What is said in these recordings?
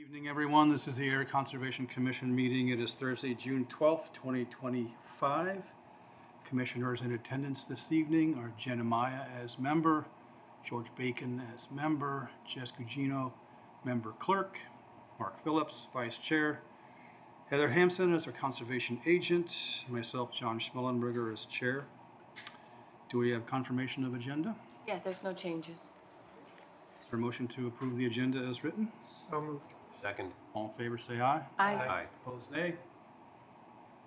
Evening, everyone. This is the Ayer Conservation Commission meeting. It is Thursday, June 12th, 2025. Commissioners in attendance this evening are Jenna Maya as member, George Bacon as member, Jess Gugino, member clerk, Mark Phillips, vice chair, Heather Hampson as our conservation agent, myself, John Schmellenberger, as chair. Do we have confirmation of agenda? Yeah, there's no changes. Is there a motion to approve the agenda as written? So moved. Second. All in favor, say aye. Aye. Aye. Opposed, nay.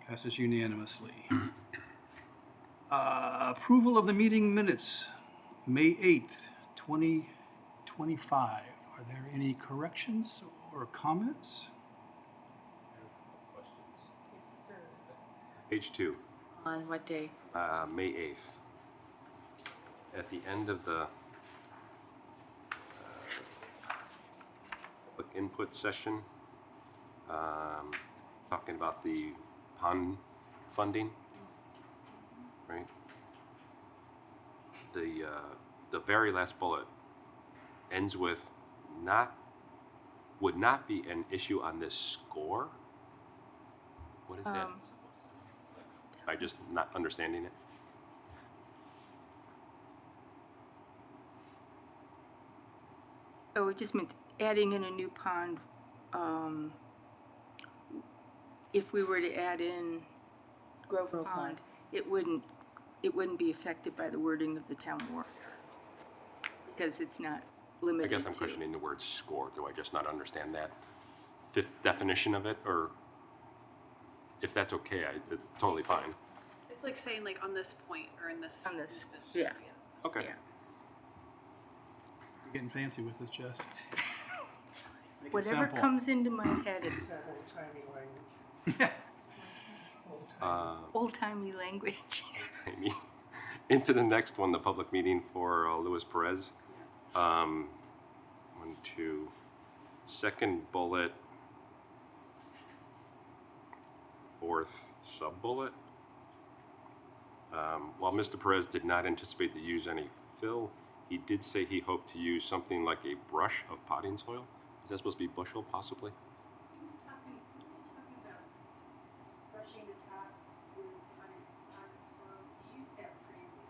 Passes unanimously. Approval of the meeting minutes, May 8th, 2025. Are there any corrections or comments? Yes, sir. Page 2, On what day? May 8th. At the end of the public input session, talking about the pond funding, right? The very last bullet ends with would not be an issue on this score. What is that? Am I just not understanding it? Oh, it just meant adding in a new pond. If we were to add in Grove Pond, it wouldn't be affected by the wording of the town warrant because it's not I limited guess I'm to. questioning the word score. Do I just not understand that fifth definition of it, or if that's okay, it's totally fine. It's like saying like on this point or in this. On this, instance. yeah. Okay. Yeah. You're getting fancy with this, Jess. Make it Whatever simple. comes into my head is That old-timey language. old-timey language. Amy. Into the next one, the public meeting for Luis Perez. 1, 2, second bullet, fourth sub-bullet. While Mr. Perez did not anticipate to use any fill, he did say he hoped to use something like a brush of potting soil. Is that supposed to be bushel, possibly? He was talking about just brushing the top with potting soil. He used that phrasing.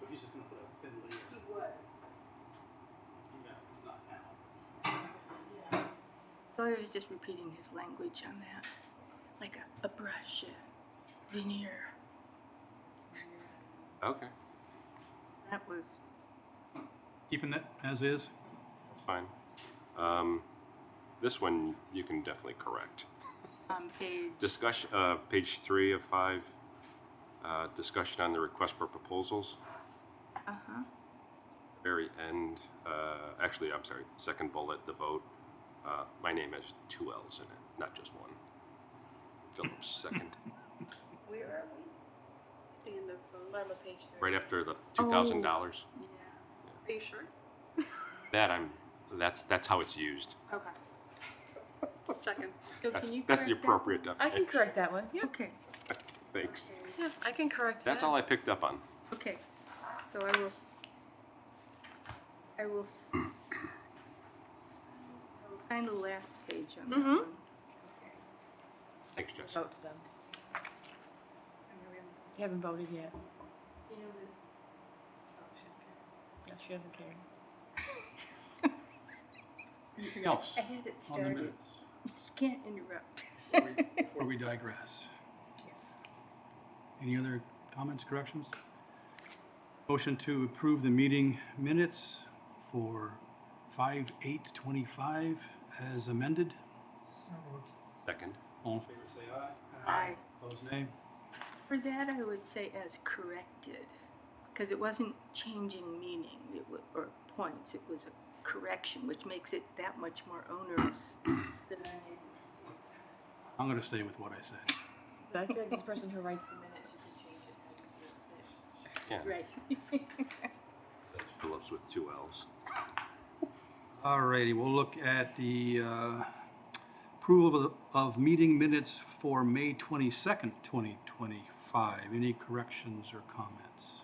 So he's just going to put a thin layer. He was. Yeah, he's not now. Yeah. So I was just repeating his language on that. Like a brush, a veneer. Okay, That was. Keeping it as is? that's fine. This one you can definitely correct. On page. Discussion, page 3 of 5, discussion on the request for proposals. Uh-huh. Very end, actually, I'm sorry, second bullet, the vote. My name has 2 L's in it, not just one. Phillips, second. Where are we? At the end of bottom of page 3. Right after the $2,000. Yeah. Are you sure? That's how it's used. Okay. Just checking. So That's can you the correct that appropriate one? definition. I can correct that one. Yeah. Okay. Thanks. Yeah, I can correct That's that. all I picked up on. Okay. So I will sign the last page on that Mhm. one. Okay. Thanks, Jess. Vote's done. You haven't voted yet. You know the. No, she doesn't care. Anything else I had it on the started. minutes You can't interrupt. before we digress? Any other comments, corrections? Motion to approve the meeting minutes for 5/8/25 as amended. So moved. Second. All in favor, say aye. Aye. Opposed, nay. For that, I would say as corrected, because it wasn't changing meaning or points. It was a correction, which makes it that much more onerous than I made a mistake. I'm going to stay with what I said. So I feel like this person who writes the minutes, you can change it how you feel fits. Yeah. Right. That's Phillips with 2 L's. Alrighty, we'll look at the approval of meeting minutes for May 22nd, 2025. Any corrections or comments?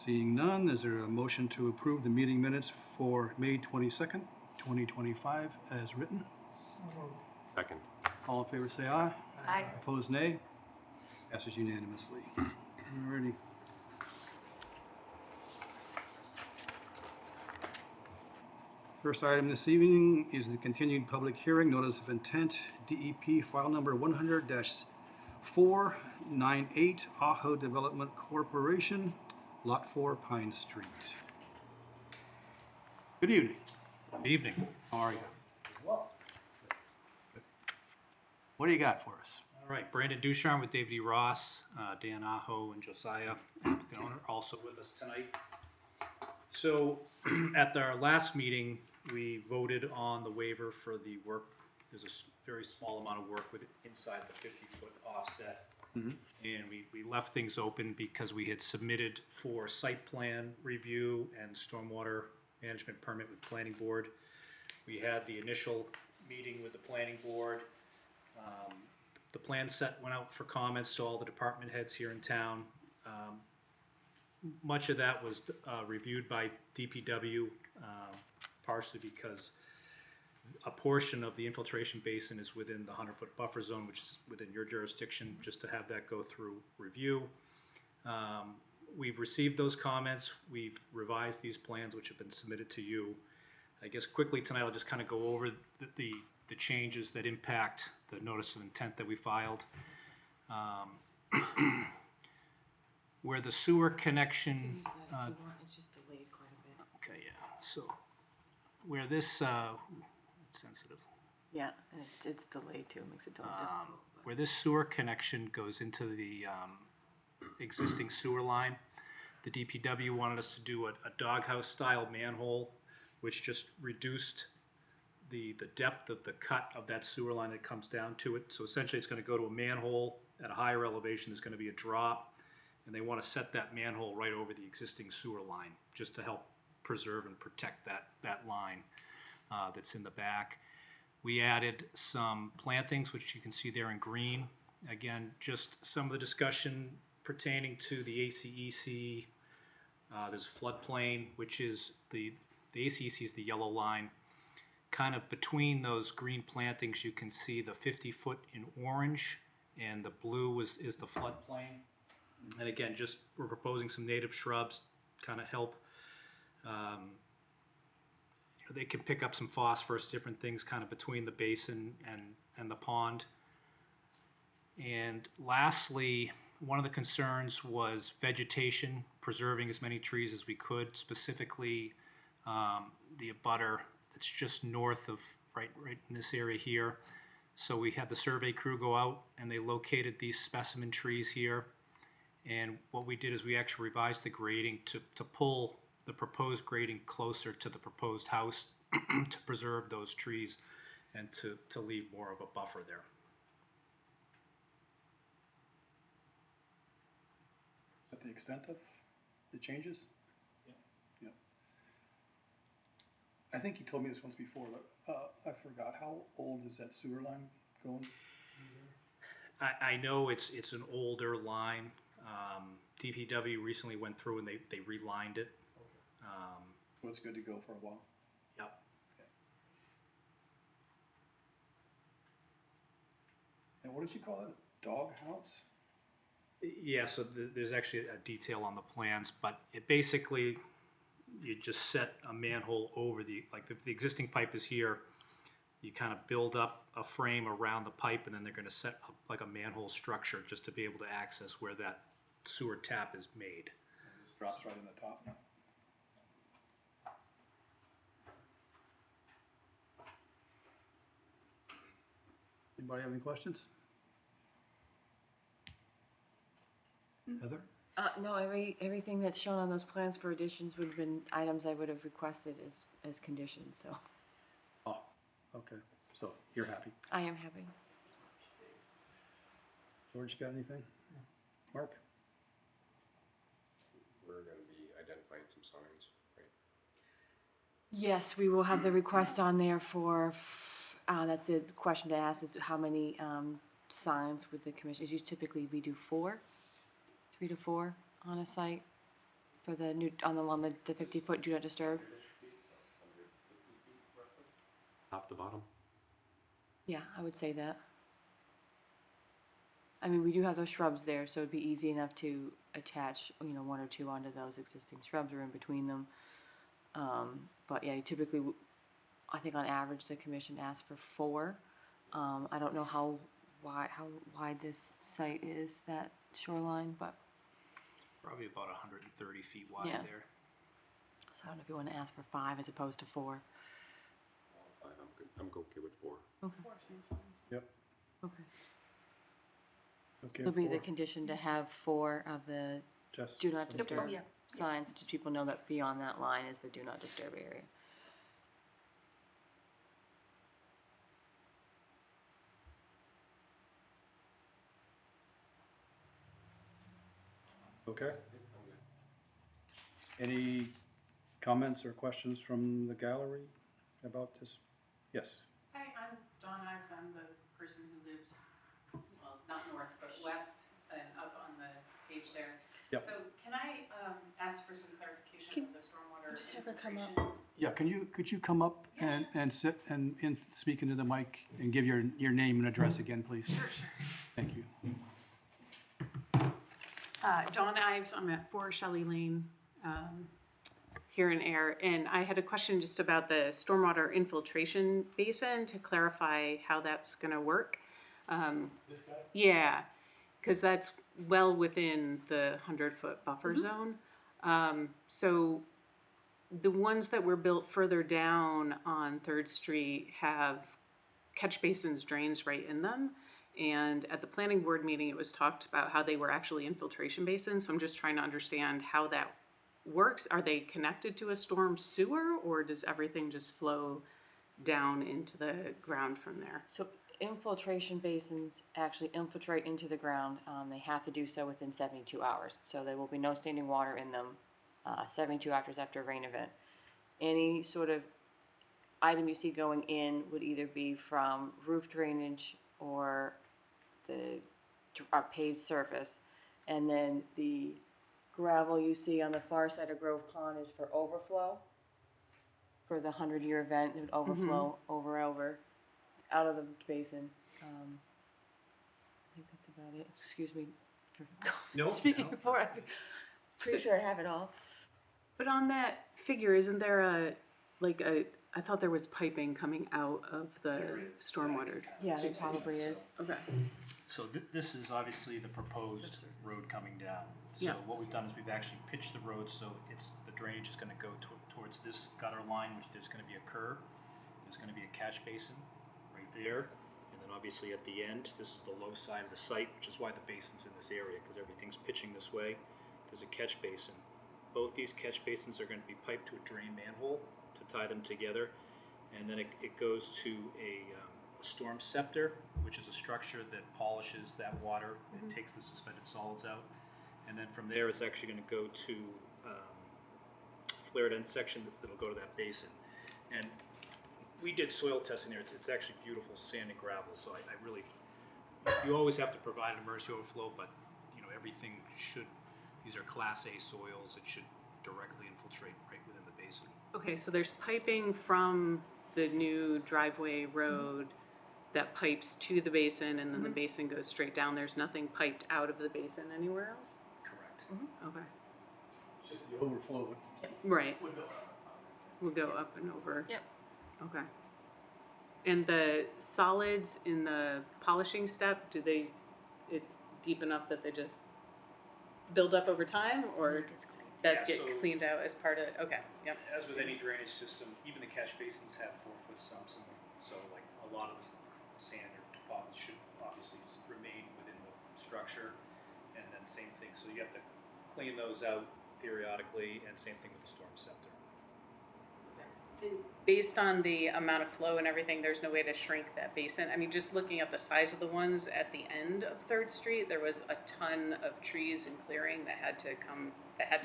Seeing none, is there a motion to approve the meeting minutes for May 22nd, 2025 as written? So moved. Second. All in favor say aye. Aye. Opposed, nay. Passes unanimously. Alrighty. First item this evening is the continued public hearing, notice of intent, DEP file number 100-498, Aho Development Corporation, Lot 4, Pine Street. Good evening. Good evening. How are you? What do you got for us? All right, Brandon Ducharme with David E. Ross, Dan Aho, and Josiah, applicant owner, also with us tonight. So at our last meeting, we voted on the waiver for the work. There's a very small amount of work with inside the 50-foot offset. Mhm. And we left things open because we had submitted for site plan review and stormwater management permit with planning board. We had the initial meeting with the planning board. The plan set went out for comments to all the department heads here in town. Much of that was reviewed by DPW, partially because a portion of the infiltration basin is within the 100-foot buffer zone, which is within your jurisdiction, just to have that go through review. We've received those comments. We've revised these plans, which have been submitted to you. I guess quickly tonight, I'll just kind of go over the changes that impact the notice of intent that we filed. Where the sewer connection, Use that if you want, it's just delayed quite a bit. okay, yeah, so where this, it's sensitive. Yeah, and it's delayed too, it makes it difficult. Where this sewer connection goes into the existing sewer line, the DPW wanted us to do a doghouse style manhole, which just reduced the depth of the cut of that sewer line that comes down to it. So essentially it's gonna go to a manhole at a higher elevation, there's gonna be a drop, and they wanna set that manhole right over the existing sewer line, just to help preserve and protect that line that's in the back. We added some plantings, which you can see there in green. Again, just some of the discussion pertaining to the ACEC. There's floodplain, which is the ACEC is the yellow line. Kind of between those green plantings, you can see the 50-foot in orange, and the blue is the floodplain. And again, just we're proposing some native shrubs, kind of help. They can pick up some phosphorus, different things kind of between the basin and the pond. And lastly, one of the concerns was vegetation, preserving as many trees as we could, specifically the abutter that's just north of, right in this area here. So we had the survey crew go out and they located these specimen trees here. And what we did is we actually revised the grading to pull the proposed grading closer to the proposed house to preserve those trees and to leave more of a buffer there. Is that the extent of the changes? Yeah. Yep. I think you told me this once before, but I forgot. How old is that sewer line going? I know it's an older line. DPW recently went through and they relined it. So it's good to go for a while. Yep. And what did you call it? A dog house? Yeah, so there's actually a detail on the plans, but it basically, you just set a manhole over like if the existing pipe is here, you kind of build up a frame around the pipe and then they're gonna set up like a manhole structure just to be able to access where that sewer tap is made. And it just drops right in the top. Anybody have any questions? Heather? No, everything that's shown on those plans for additions would have been items I would have requested as conditions, so Oh, okay. So you're happy. I am happy. George, you got anything? Mark? We're going to be identifying some signs, right? Yes, we will have the request on there for, that's a question to ask, is how many signs would the commission, typically we do 4, 3 to 4 on a site. for the new, along the 50-foot do not disturb? Top to bottom? Yeah, I would say that. I mean, we do have those shrubs there, so it'd be easy enough to attach, you know, one or two onto those existing shrubs or in between them. But yeah, typically, I think on average, the commission asks for 4. I don't know how wide this site is, that shoreline, but, Probably about 130 feet wide Yeah. there. so I don't know if you want to ask for 5 as opposed to 4. Fine, I'm good. I'm okay with 4. Okay. Four seems fine. Yep. Okay. Okay. It'll be the 4. condition to have 4 of the Jess? do not Okay. disturb Yeah. signs, just people know that beyond that line is the do not disturb area. Okay. Any comments or questions from the gallery about this? Yes. Hi, I'm Dawn Ives. I'm the person who lives, well, not north, but west and up on the page there. Yep. So can I ask for some clarification of the stormwater just have her come up? infiltration? Yeah, could you come up Yeah, and sit and speak into the mic and give your name and address again, please? Sure. Thank you. Dawn Ives, I'm at 4 Shelley Lane, here in Ayer, and I had a question just about the stormwater infiltration basin to clarify how that's gonna work. This guy? Yeah, because that's well within the 100-foot buffer zone. So the ones that were built further down on 3rd Street have catch basins, drains right in them. And at the planning board meeting, it was talked about how they were actually infiltration basins. So I'm just trying to understand how that works. Are they connected to a storm sewer, or does everything just flow down into the ground from there? So infiltration basins actually infiltrate into the ground. They have to do so within 72 hours. So there will be no standing water in them 72 hours after a rain event. Any sort of item you see going in would either be from roof drainage or the paved surface. And then the gravel you see on the far side of Grove Pond is for overflow. For the 100-year event, it would overflow over out of the basin. I think that's about it. Excuse me for Nope, speaking no, before. I'm that's pretty sure I have it all. But on that figure, isn't there I thought there was piping coming out of the stormwater. Yeah, there probably is. Okay. So this is obviously the proposed road coming down. So Yeah. what we've done is we've actually pitched the road so the drainage is gonna go towards this gutter line, which there's gonna be a curb. There's gonna be a catch basin right there. And then obviously at the end, this is the low side of the site, which is why the basin's in this area, because everything's pitching this way. There's a catch basin. Both these catch basins are gonna be piped to a drain manhole to tie them together. And then it goes to a storm scepter, which is a structure that polishes that water. It takes the suspended solids out. And then from there, it's actually going to go to flared end section that'll go to that basin. And we did soil testing there. It's actually beautiful sand and gravel. So I really, you always have to provide an emergency overflow, but you know, everything should, these are Class A soils. It should directly infiltrate right within the basin. Okay, so there's piping from the new driveway road that pipes to the basin, and then the basin goes straight down. There's nothing piped out of the basin anywhere else? Correct. Okay. It's just the overflow Right. would go up. We'll go up and over. Yep. Okay. And the solids in the polishing step, it's deep enough that they just build up over time, or that Yeah, gets so- cleaned out as part of it? Okay, yep. As with any drainage system, even the catch basins have 4-foot sumps in them, so like a lot of the sand or deposits should obviously remain within the structure, and then same thing, so you have to clean those out periodically, and same thing with the storm scepter. Based on the amount of flow and everything, there's no way to shrink that basin. I mean, just looking at the size of the ones at the end of 3rd Street, there was a ton of trees and clearing that had to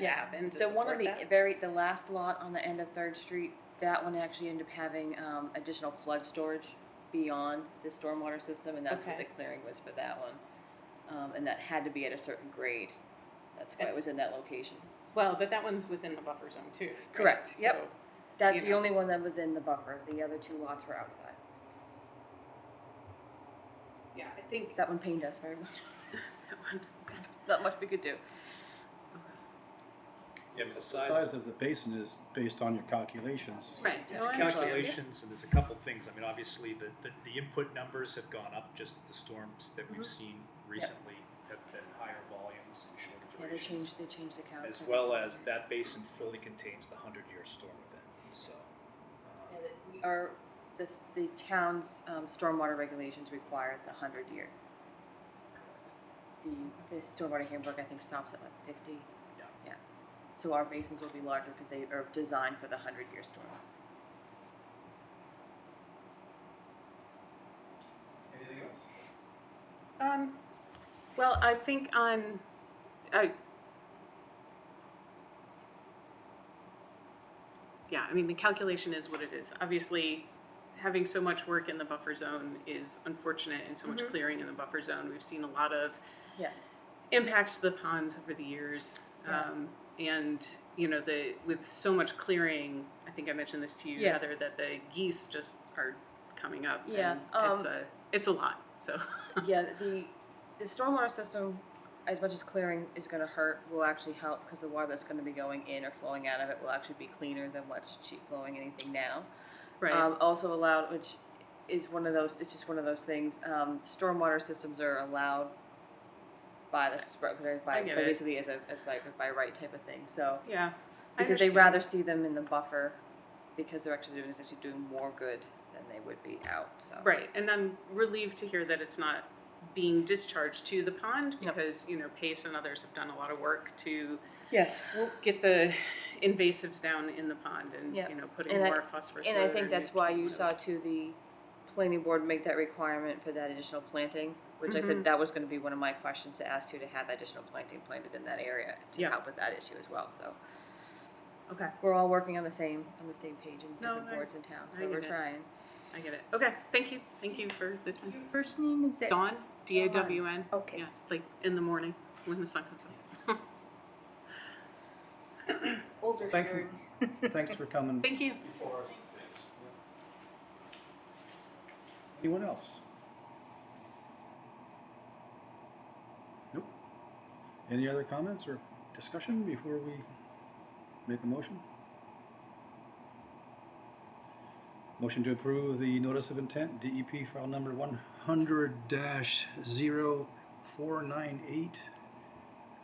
happen to The one support on that. the last lot on the end of 3rd Street, that one actually ended up having additional flood storage beyond the stormwater system, and that's what the Okay. clearing was for that one. And that had to be at a certain grade. That's why it was in that location. Well, but that one's within the buffer zone too, right? Correct, yep. So, That's you the know. only one that was in the buffer. The other two lots were outside. yeah, I think That one pained us very much. that one. Not much we could do. Yeah, but The the size, size of the basin is based on your calculations. Right. Yeah. No, I there's understand. calculations, and there's a couple things. I mean, obviously, the input numbers have gone up, just the storms that we've seen recently have been higher volumes and shorter Yeah, they durations. changed the count. As well as that basin fully contains the 100-year storm event, so. The town's stormwater regulations require the 100-year. The stormwater handbook, I think, stops at like 50. Yeah. So our basins will be larger because they are designed for the 100-year storm. Anything else? Well, I think yeah, I mean, the calculation is what it is. Obviously, having so much work in the buffer zone is unfortunate, and so much clearing in the buffer zone. We've seen a lot of Yeah. impacts to the ponds over the years. Yeah. And, you know, with so much clearing, I think I mentioned this to you, Yes. Heather, that the geese just are coming up. Yeah, and it's a lot, so. Yeah, the stormwater system, as much as clearing is going to hurt, will actually help because the water that's going to be going in or flowing out of it will actually be cleaner than what's flowing anything now. Right. Also allowed, which is one of those. It's just one of those things. Stormwater systems are allowed by I get it. basically as by right type of thing. So Yeah. because they rather see them in the buffer because they're actually doing more good than they would be out. So. Right, and I'm relieved to hear that it's not being discharged to the pond Yep. because, you know, Pace and others have done a lot of work to Yes. get the invasives down in the pond and, Yep. you know, putting And more phosphorus. And I fluid think or that's why you nutrient, saw whatever. too the planning board make that requirement for that additional planting, which I Mhm. said that was going to be one of my questions to ask you to have additional planting planted in that area to Yeah. help with that issue as well. So Okay, we're all working on the same page in No, different boards in town. I So get we're it. trying. I get it. Okay, thank you for the time. Your first name is that? Dawn, DAWN. Okay. Yes, like in the morning when the sun comes up. Older Thanks. hearing. Thanks for coming. Thank you. Before us. Anyone else? Nope. Any other comments or discussion before we make a motion? Motion to approve the notice of intent, DEP file number 100-0498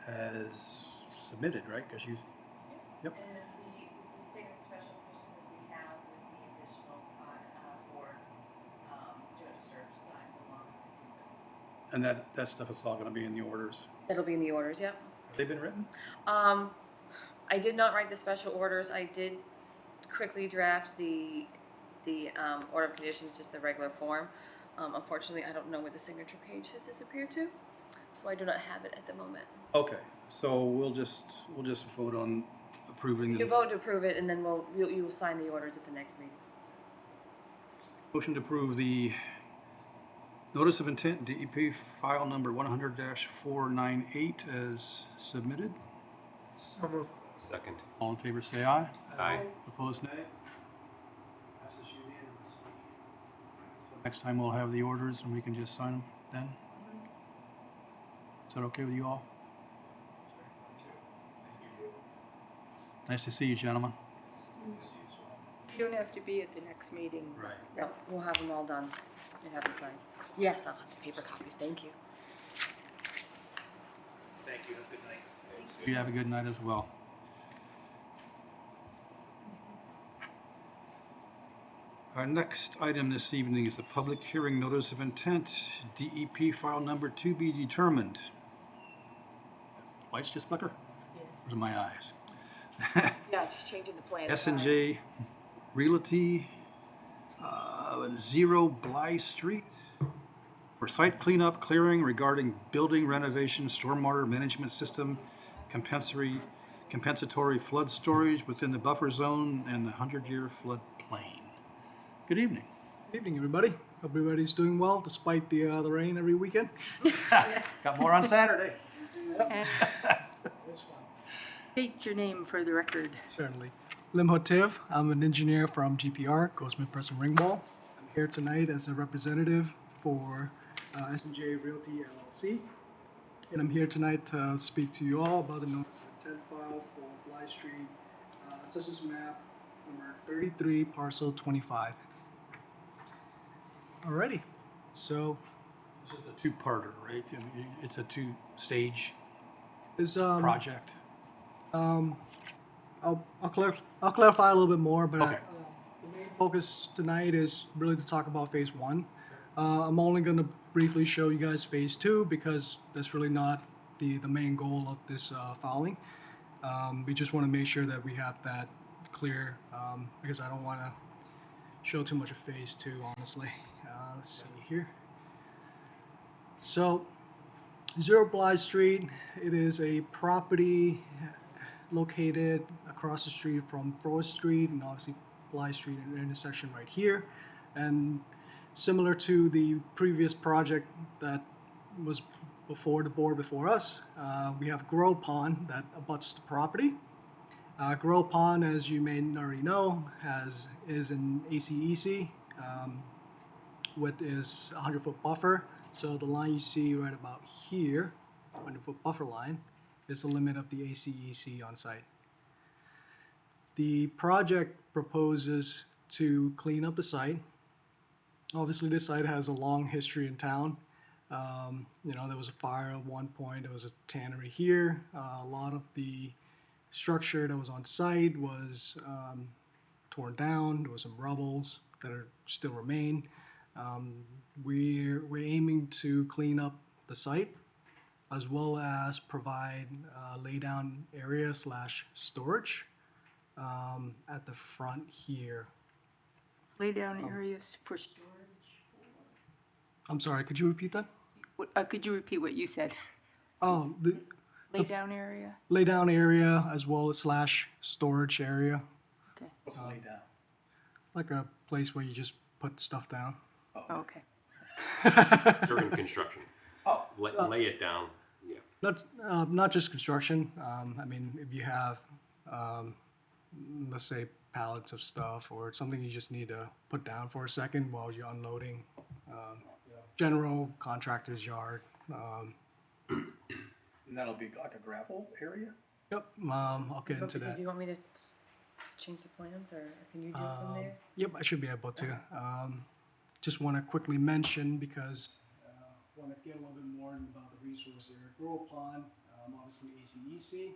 as submitted, right? Because you, yep. And the standard special conditions that we have with the additional for do not disturb signs along. And that stuff is all going to be in the orders. That'll be in the orders. Yep. Have they been written? I did not write the special orders. I did quickly draft the order of conditions, just the regular form. Unfortunately, I don't know where the signature page has disappeared to, so I do not have it at the moment. Okay, so we'll just vote on approving You the vote to approve it, and then you will sign the orders at the next meeting. motion to approve the notice of intent, DEP file number 100-498 as submitted. So moved. Second. All in favor, say aye. Aye. Opposed, nay. Passes unanimously. So next time we'll have the orders and we can just sign them then. Is that okay with you all? Nice to see you, gentlemen. You don't have to be at the next meeting. Right. No, we'll have them all done and have them signed. Yes, I'll have the paper copies. Thank you. Thank you, have a good night. You have a good night as well. Our next item this evening is a public hearing notice of intent, DEP file number to be determined. Lights just flicker? Those are my eyes. Yeah, just changing the plan. S&J Realty, 0 Bly Street, for site cleanup clearing regarding building renovation, stormwater management system, compensatory flood storage within the buffer zone and the 100-year flood plain. Good evening. Good evening, everybody. Hope everybody's doing well despite the rain every weekend. Got more on Saturday. It's fun. State your name for the record. Certainly. Lim Hotiv, I'm an engineer from GPR, Grossman Person Ringwall. I'm here tonight as a representative for S&J Realty LLC. And I'm here tonight to speak to you all about the notice of intent file for Bly Street, Assessors Map number 33, parcel 25. Alrighty, so This is a two-parter, right? I mean, it's a two-stage is project. I'll clarify a little bit more, but Okay. the main focus tonight is really to talk about phase one. I'm only going to briefly show you guys phase two because that's really not the main goal of this filing. We just want to make sure that we have that clear because I don't want to show too much of phase two, honestly. Let's see here. So, 0 Bly Street, it is a property located across the street from Forest Street and obviously Bly Street at an intersection right here. And similar to the previous project that was before the board before us, we have Grow Pond that abuts the property. Grow Pond, as you may already know, is an ACEC, width is 100-foot buffer. So the line you see right about here, 100-foot buffer line, is the limit of the ACEC on site. The project proposes to clean up the site. Obviously, this site has a long history in town. There was a fire at one point. There was a tannery here. A lot of the structure that was on site was torn down. There was some rubbles that still remain. We're aiming to clean up the site as well as provide laydown area / storage at the front here. Lay down areas for storage. I'm sorry, could you repeat that? Could you repeat what you said? Oh, the Lay down area? laydown area as well as / storage area. Okay. What's laid down? Like a place where you just put stuff down. Oh, okay. During construction. Oh. Lay it down, yeah. Not just construction. I mean, if you have, let's say, pallets of stuff or something you just need to put down for a second while you're unloading. General contractor's yard. And that'll be like a gravel area? Yep, I'll get into So that. do you want me to change the plans, or can you do it from there? Yep, I should be able to. Just want to quickly mention because I want to get a little bit more about the resource area. Grow Pond, obviously ACEC.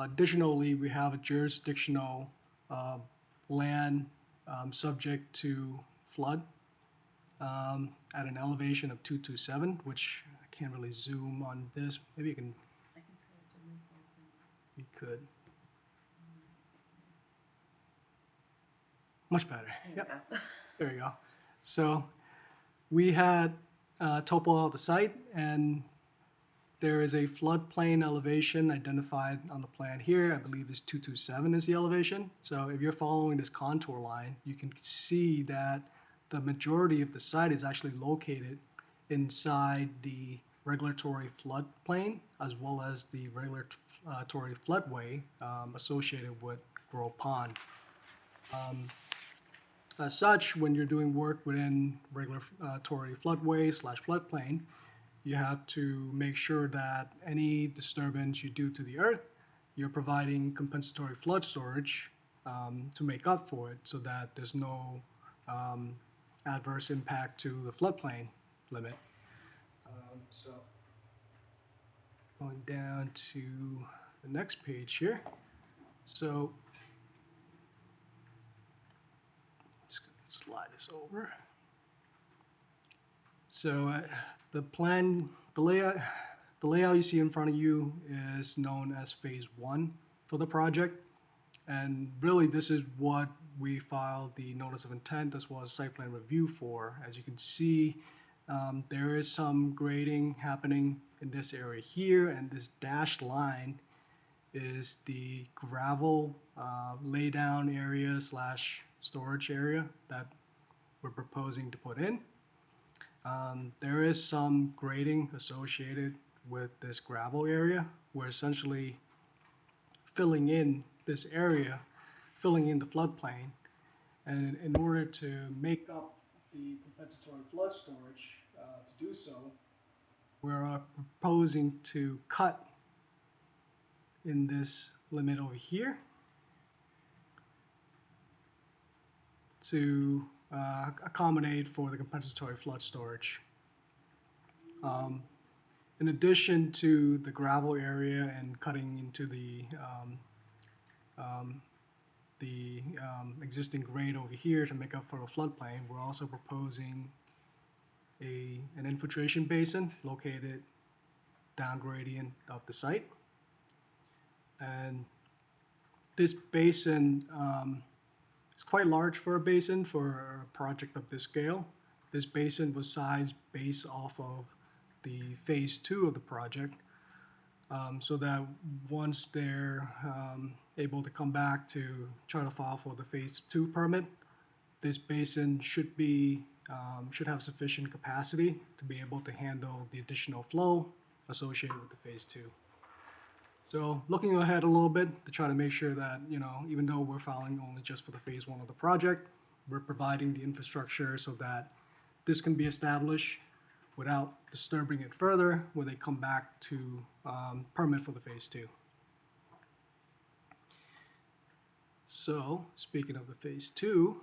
Additionally, we have a jurisdictional land subject to flood at an elevation of 227, which I can't really zoom on this. Maybe you can. I can try to zoom in for you. You could. Much better. There you Yep. go. There you go. So we had topo of the site, and there is a floodplain elevation identified on the plan here. I believe is 227 is the elevation. So if you're following this contour line, you can see that the majority of the site is actually located inside the regulatory floodplain as well as the regulatory floodway associated with Grow Pond. As such, when you're doing work within regulatory floodway / floodplain, you have to make sure that any disturbance you do to the earth, you're providing compensatory flood storage to make up for it so that there's no adverse impact to the floodplain limit. So going down to the next page here. So just gonna slide this over. So the plan, the layout you see in front of you is known as phase one for the project. And really this is what we filed the notice of intent as well as site plan review for. As you can see, there is some grading happening in this area here, and this dashed line is the gravel laydown area / storage area that we're proposing to put in. There is some grading associated with this gravel area. We're essentially filling in this area, filling in the floodplain. And in order to make up the compensatory flood storage, to do so, we're proposing to cut in this limit over here to accommodate for the compensatory flood storage. In addition to the gravel area and cutting into the existing grade over here to make up for the floodplain, we're also proposing an infiltration basin located down gradient of the site. And this basin is quite large for a basin for a project of this scale. This basin was sized based off of the phase 2 of the project, so that once they're able to come back to try to file for the phase 2 permit, this basin should have sufficient capacity to be able to handle the additional flow associated with the phase 2. So looking ahead a little bit to try to make sure that, even though we're filing only just for the phase 1 of the project, we're providing the infrastructure so that this can be established without disturbing it further when they come back to permit for the phase 2. So speaking of the phase 2,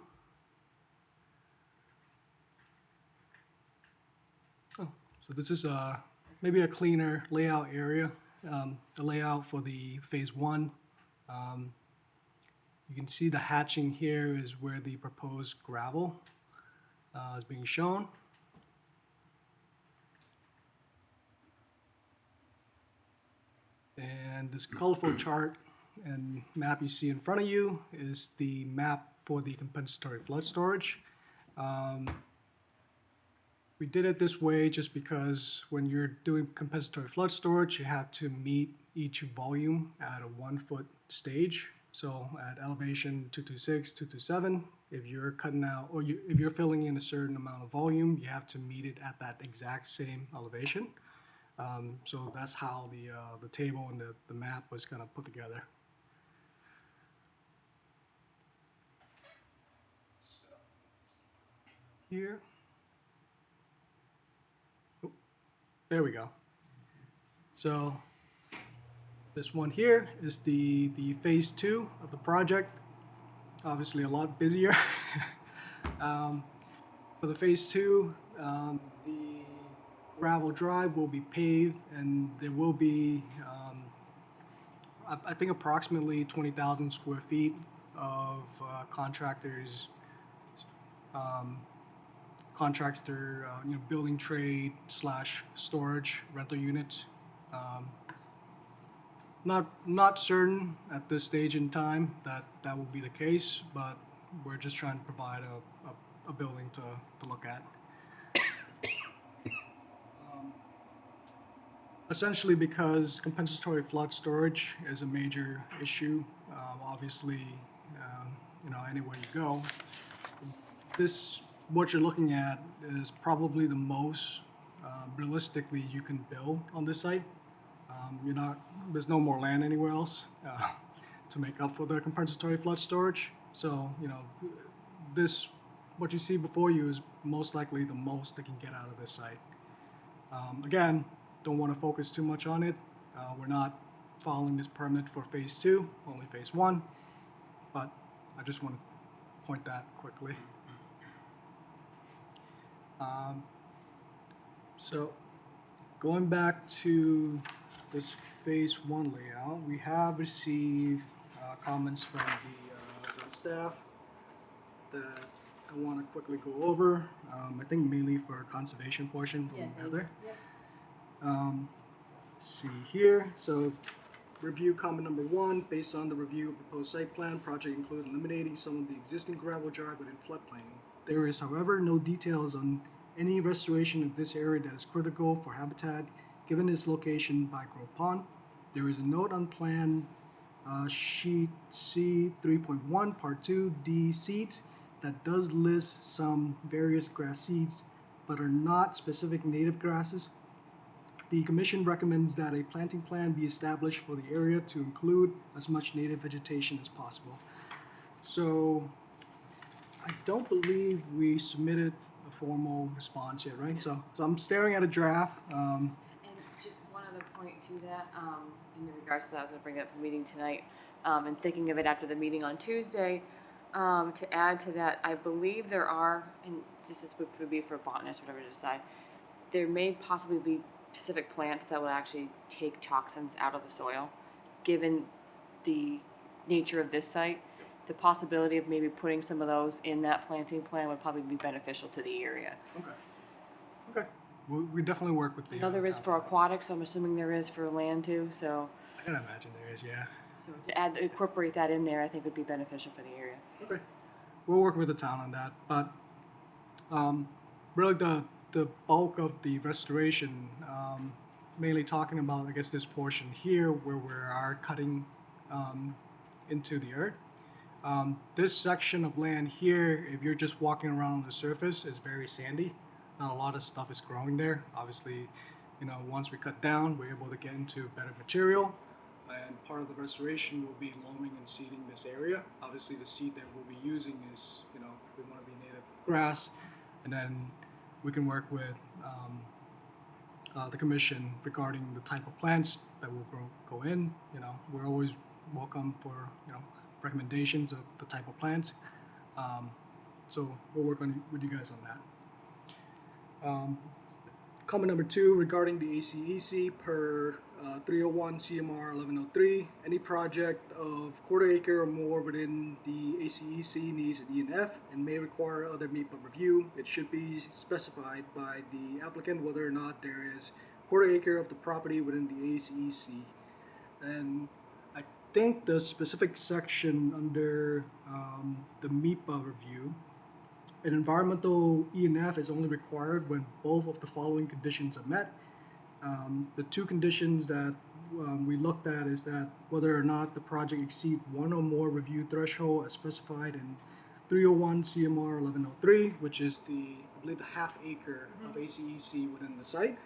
so this is maybe a cleaner layout area. The layout for the phase 1. You can see the hatching here is where the proposed gravel is being shown. And this colorful chart and map you see in front of you is the map for the compensatory flood storage. We did it this way just because when you're doing compensatory flood storage, you have to meet each volume at a 1-foot stage. So at elevation 226, 227, if you're cutting out, or if you're filling in a certain amount of volume, you have to meet it at that exact same elevation. So that's how the table and the map was kind of put together. So here. There we go. So this one here is the phase 2 of the project. Obviously a lot busier. For the phase 2, the gravel drive will be paved, and there will be, I think, approximately 20,000 square feet of contractors' building trade / storage rental units. Not certain at this stage in time that will be the case, but we're just trying to provide a building to look at. Essentially because compensatory flood storage is a major issue, obviously, anywhere you go, what you're looking at is probably the most realistically you can build on this site. There's no more land anywhere else to make up for the compensatory flood storage. So, what you see before you is most likely the most they can get out of this site. Again, don't want to focus too much on it. We're not following this permit for phase 2, only phase 1, but I just want to point that quickly. So going back to this phase 1 layout, we have received comments from the staff that I want to quickly go over. I think mainly for conservation portion from Heather. See here. So review comment number 1, based on the review of proposed site plan, project include eliminating some of the existing gravel drive within floodplain. There is, however, no details on any restoration of this area that is critical for habitat given its location by Grove Pond. There is a note on plan sheet C 3.1 part 2 D seed that does list some various grass seeds but are not specific native grasses. The commission recommends that a planting plan be established for the area to include as much native vegetation as possible. So I don't believe we submitted a formal response yet, right? So I'm staring at a draft. And just one other point to that, in regards to that, I was gonna bring it up at the meeting tonight, and thinking of it after the meeting on Tuesday, to add to that, I believe there are, and this would be for botanists, whatever to decide, there may possibly be specific plants that will actually take toxins out of the soil, given the nature of this site. The possibility of maybe putting some of those in that planting plan would probably be beneficial to the area. Okay. Okay. We definitely work with the. I know there is town for on that. aquatics, so I'm assuming there is for land too, so. I can imagine there is, yeah. So to incorporate that in there, I think would be beneficial for the area. Okay. We'll work with the town on that, but really the bulk of the restoration, mainly talking about, I guess, this portion here where we are cutting into the earth. This section of land here, if you're just walking around on the surface, is very sandy. Not a lot of stuff is growing there. Obviously, once we cut down, we're able to get into better material. And part of the restoration will be loaming and seeding this area. Obviously, the seed that we'll be using is, we want to be native grass. And then we can work with the commission regarding the type of plants that will go in. We're always welcome for, recommendations of the type of plants. So we'll work with you guys on that. Comment number 2 regarding the ACEC per 301 CMR 1103. Any project of quarter acre or more within the ACEC needs an ENF and may require other MEPA review. It should be specified by the applicant whether or not there is quarter acre of the property within the ACEC. And I think the specific section under the MEPA review, an environmental ENF is only required when both of the following conditions are met. The 2 conditions that we looked at is that whether or not the project exceeds 1 or more review threshold as specified in 301 CMR 1103, which is I believe the half acre of ACEC within the site.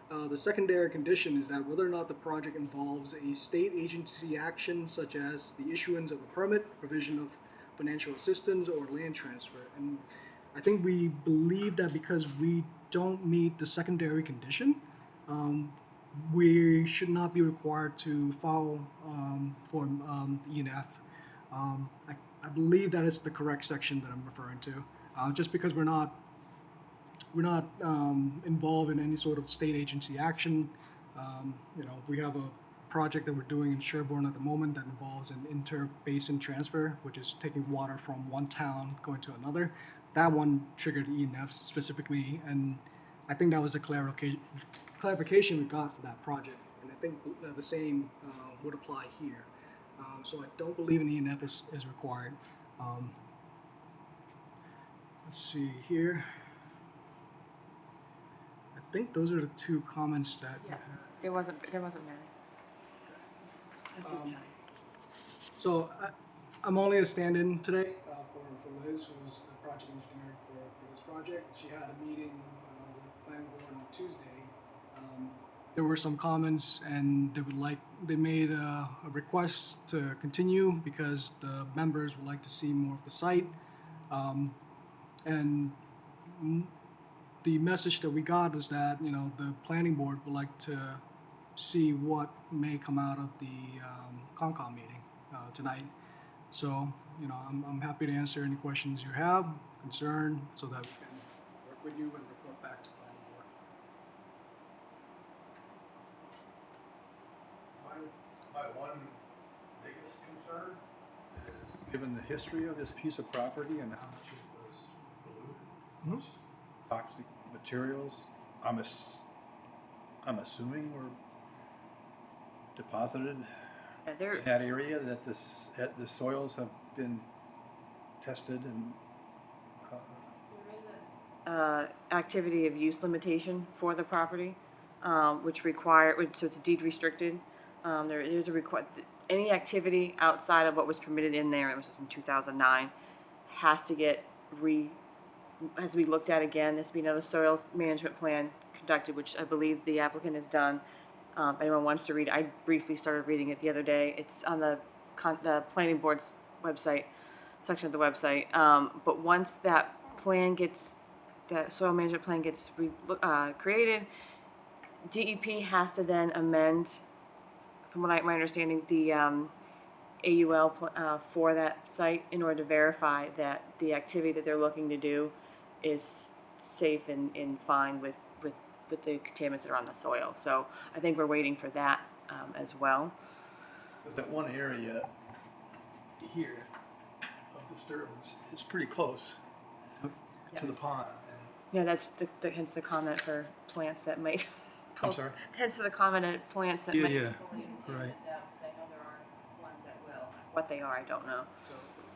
The secondary condition is that whether or not the project involves a state agency action such as the issuance of a permit, provision of financial assistance, or land transfer. And I think we believe that because we don't meet the secondary condition, we should not be required to file for ENF. I believe that is the correct section that I'm referring to. Just because we're not involved in any sort of state agency action. We have a project that we're doing in Sherborne at the moment that involves an inter-basin transfer, which is taking water from one town going to another. That one triggered ENF specifically, and I think that was a clarification we got for that project, and I think the same would apply here. So I don't believe an ENF is required. Let's see here. I think those are the 2 comments that Yeah. There wasn't many. At this Um, time. So I'm only a stand-in today for Liz, who's the project engineer for this project. She had a meeting with the planning board on Tuesday. There were some comments, and they made a request to continue because the members would like to see more of the site. And the message that we got was that the planning board would like to see what may come out of the Concom meeting tonight. So I'm happy to answer any questions you have, concern, so that we can work with you and report back to planning board. My one biggest concern is, given the history of this piece of property and how much it was polluted, toxic materials, I'm assuming were deposited Yeah, in that area, that the soils have been tested and. there is a activity of use limitation for the property, so it's deed restricted. There is any activity outside of what was permitted in there, it was just in 2009, has to get has to be looked at again. There's to be another soils management plan conducted, which I believe the applicant has done. If anyone wants to read it, I briefly started reading it the other day. It's on the planning board's website, section of the website. But once that soil management plan gets created, DEP has to then amend, from what my understanding, the AUL for that site in order to verify that the activity that they're looking to do is safe and fine with the contaminants that are on the soil. So I think we're waiting for that as well. That one area here of disturbance is pretty close to the pond. Yeah, that's hence the comment for plants that might. I'm sorry? Hence the comment at plants that Yeah, might yeah, pull the contaminants right. out, because I know there are ones that will. What they are, I don't know. So,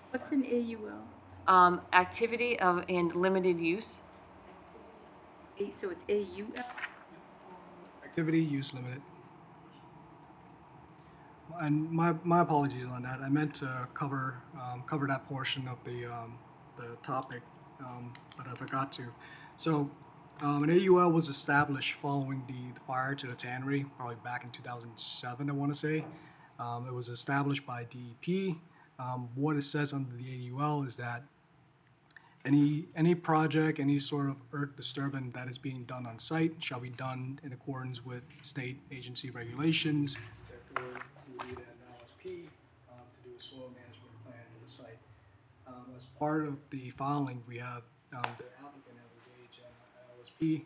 What's an AUL? Activity of and limited use. So it's AUL? Activity use limited. And my apologies on that. I meant to cover that portion of the topic, but I forgot to. So an AUL was established following the fire to the tannery, probably back in 2007, I want to say. It was established by DEP. What it says under the AUL is that any project, any sort of earth disturbance that is being done on site shall be done in accordance with state agency regulations. Therefore, we need an LSP to do a soil management plan for the site. As part of the filing, we have the applicant have engaged an LSP,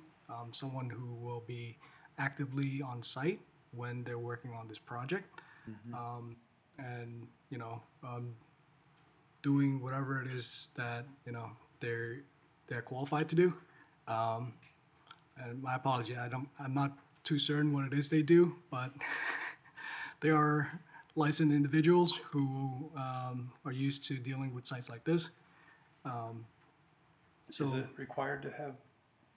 someone who will be actively on site when they're working on this project, and doing whatever it is that they're qualified to do. And my apology, I'm not too certain what it is they do, but they are licensed individuals who are used to dealing with sites like this. is it required to have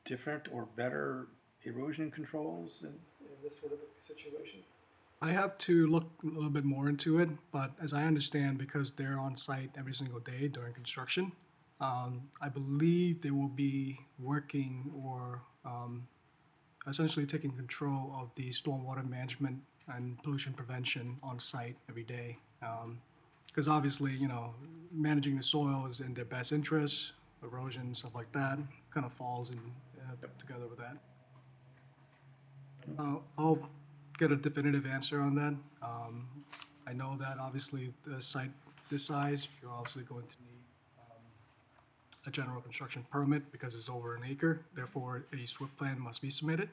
different or better erosion controls in this sort of a situation? I have to look a little bit more into it, but as I understand, because they're on site every single day during construction, I believe they will be working or essentially taking control of the stormwater management and pollution prevention on site every day. Because obviously, managing the soil is in their best interest. Erosion, stuff like that, kind of falls in together with that. I'll get a definitive answer on that. I know that obviously the site this size, you're obviously going to need a general construction permit because it's over an acre. Therefore, a SWIP plan must be submitted.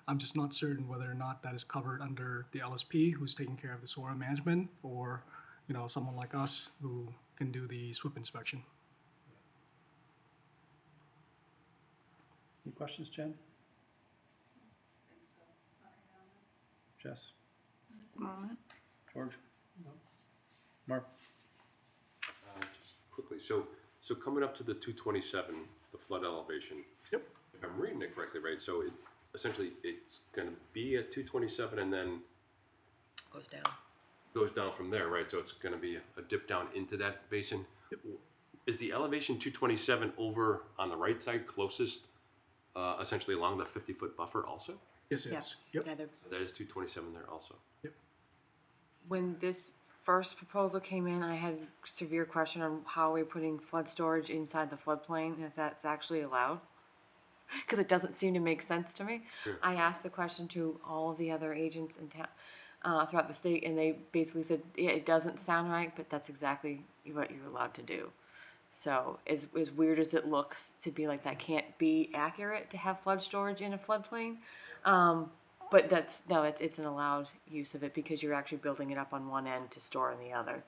I'm just not certain whether or not that is covered under the LSP, who's taking care of the soil management, or someone like us who can do the SWIP inspection. Any questions, Jen? Jess? Moment. George? Mark? Just quickly, so coming up to the 227, the flood elevation. Yep. If I'm reading it correctly, right? So essentially it's going to be at 227 and then goes down from there, right? So it's going to be a dip down into that basin. Yep. Is the elevation 227 over on the right side closest, essentially along the 50-foot buffer also? Yes, it Yeah. is. Yep. Yeah, So that is 227 there also. when this first proposal came in, I had a severe question on how we're putting flood storage inside the floodplain, and if that's actually allowed. Because it doesn't seem to make sense to me. Sure. I asked the question to all of the other agents in town, throughout the state, and they basically said, yeah, it doesn't sound right, but that's exactly what you're allowed to do. So as weird as it looks to be like that can't be accurate to have flood storage in a floodplain, but it's an allowed use of it because you're actually building it up on one end to store on the other.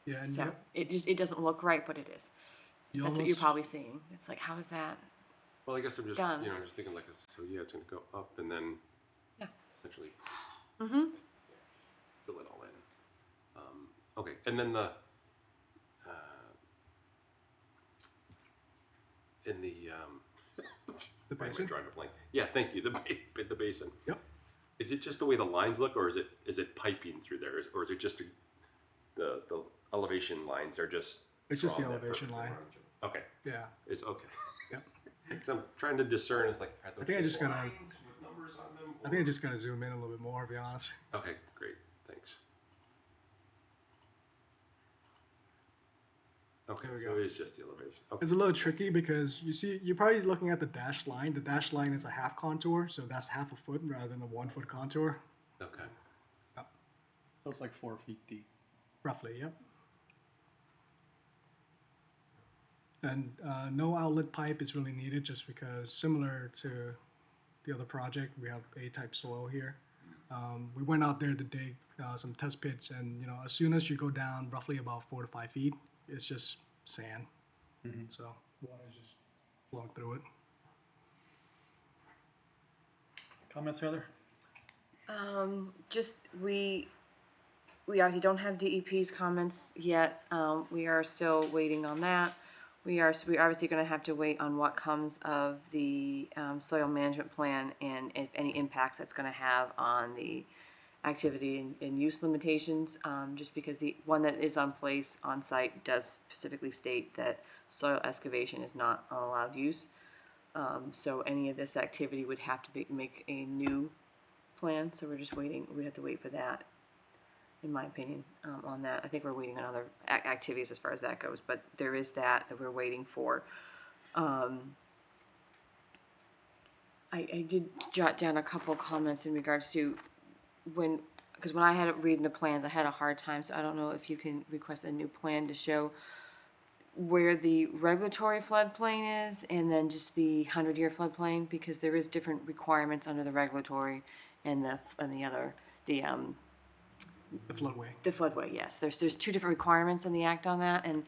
Yeah, and So it doesn't look right, but it is. you That's what almost you're probably seeing. It's like, how is that? Well, I guess I'm just, Done. I'm just thinking like, so yeah, it's going to go up and then essentially Mm-hmm. fill it all in. Okay, and then in the the why am I basin. drawing a blank? Yeah, thank you. The basin. Yep. Is it just the way the lines look, or is it piping through there, or is it just the elevation lines are just? It's just the drawn that elevation perfectly line. around you? Okay. Yeah. It's okay. Because I'm trying to discern, it's like, are those I think I just gotta- lines with numbers on them? I think I or- just gotta zoom in a little bit more, to be honest. Okay, great, thanks. Okay, There we so go. it is just the elevation. Okay. It's a little tricky because you see, you're probably looking at the dashed line. The dashed line is a half contour, so that's half a foot rather than a 1 foot contour. Okay. So it's like 4 feet deep. Roughly, yep. And no outlet pipe is really needed just because similar to the other project, we have A-type soil here. We went out there to dig some test pits, and as soon as you go down roughly about 4 to 5 feet, it's just sand. So water's just flowing through it. Comments, Heather? Just, we obviously don't have DEP's comments yet. We are still waiting on that. We're obviously gonna have to wait on what comes of the, soil management plan and if any impacts that's gonna have on the activity and use limitations, just because the one that is on place on site does specifically state that soil excavation is not an allowed use. So any of this activity would have to make a new plan, so we're just waiting, we have to wait for that, in my opinion, on that. I think we're waiting on other activities as far as that goes, but there is that we're waiting for. I did jot down a couple comments in regards to because when I had it reading the plans, I had a hard time, so I don't know if you can request a new plan to show where the regulatory floodplain is and then just the 100-year floodplain, because there is different requirements under the regulatory and the other, The floodway. the floodway, yes. There's 2 different requirements in the act on that, and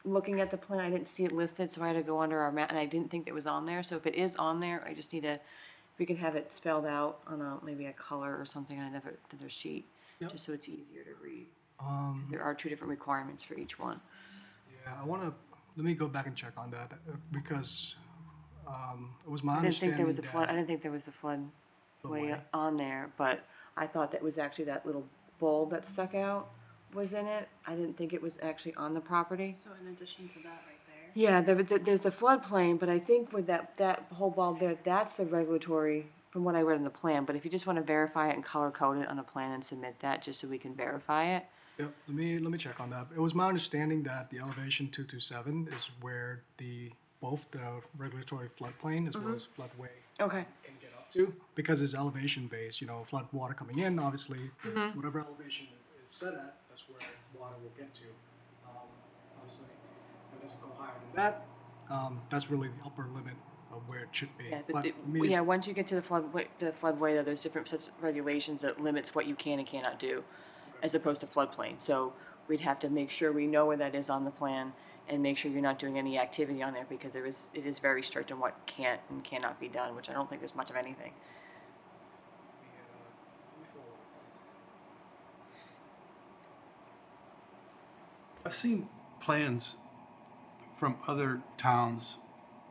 looking at the plan, I didn't see it listed, so I had to go under our map, and I didn't think it was on there, so if it is on there, I just need to, if we can have it spelled out on maybe a color or something on another sheet, Yep. just so it's easier to read. There are 2 different requirements for each one. Yeah, let me go back and check on that because it was my I didn't think there was a understanding flood, I didn't think there was the floodway Floodway. on there, but I thought that was actually that little bulb that stuck out was in it. I didn't think it was actually on the property. So in addition to that right there. Yeah, there's the floodplain, but I think with that whole bulb there, that's the regulatory, from what I read in the plan, but if you just wanna verify it and color code it on a plan and submit that, just so we can verify it. Yep, let me check on that. It was my understanding that the elevation 227 is where both the regulatory floodplain as well as floodway Okay. can get up to, because it's elevation based, flood water coming in, obviously, whatever elevation is set at, that's where water will get to. Obviously, if it doesn't go higher than that, that's really the upper limit of where it should be. Yeah, but once you get to the floodway, there's different sets of regulations that limits what you can and cannot do, as opposed to floodplain. So we'd have to make sure we know where that is on the plan and make sure you're not doing any activity on there, because it is very strict on what can't and cannot be done, which I don't think there's much of anything. I've seen plans from other towns'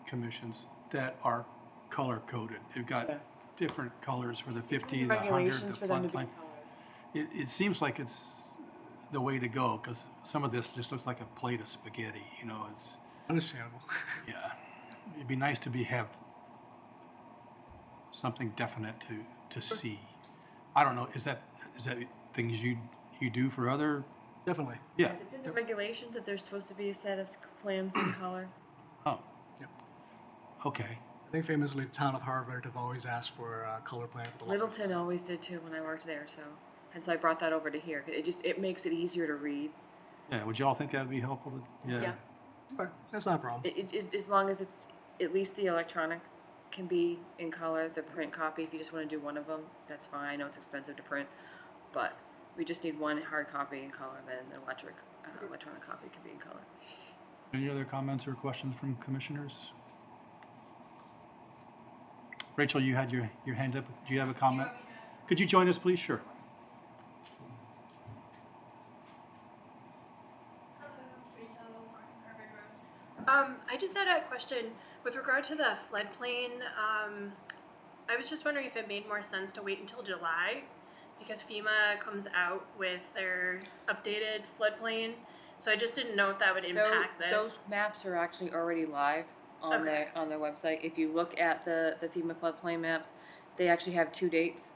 commissions that are color coded. They've got Yeah. different colors for the 50, the 100, Regulations the for them to be floodplain. colored. It seems like it's the way to go, because some of this just looks like a plate of spaghetti, it's, Understandable. yeah. It'd be nice to have something definite to see. I don't know, is that things you do for other? Definitely. Yeah. Yes, it's in the regulations that there's supposed to be a set of plans in color. Oh. Yep. Okay. I think famously the town of Harvard have always asked for a color plan for the Littleton always did too when I worked there, so hence I brought that over to here. It makes it easier to read. Yeah, would you all think that would be helpful? Yeah. Okay, that's not a problem. As long as it's, at least the electronic can be in color, the print copy, if you just wanna do one of them, that's fine. I know it's expensive to print, but we just need one hard copy in color, then the electronic copy can be in color. Any other comments or questions from commissioners? Rachel, you had your hand up. Do you have a comment? Could you join us, please? Sure. I just had a question with regard to the floodplain. I was just wondering if it made more sense to wait until July, because FEMA comes out with their updated floodplain. So I just didn't know if that would impact this. Those maps are actually already live on Okay. their website. If you look at the FEMA floodplain maps, they actually have two dates.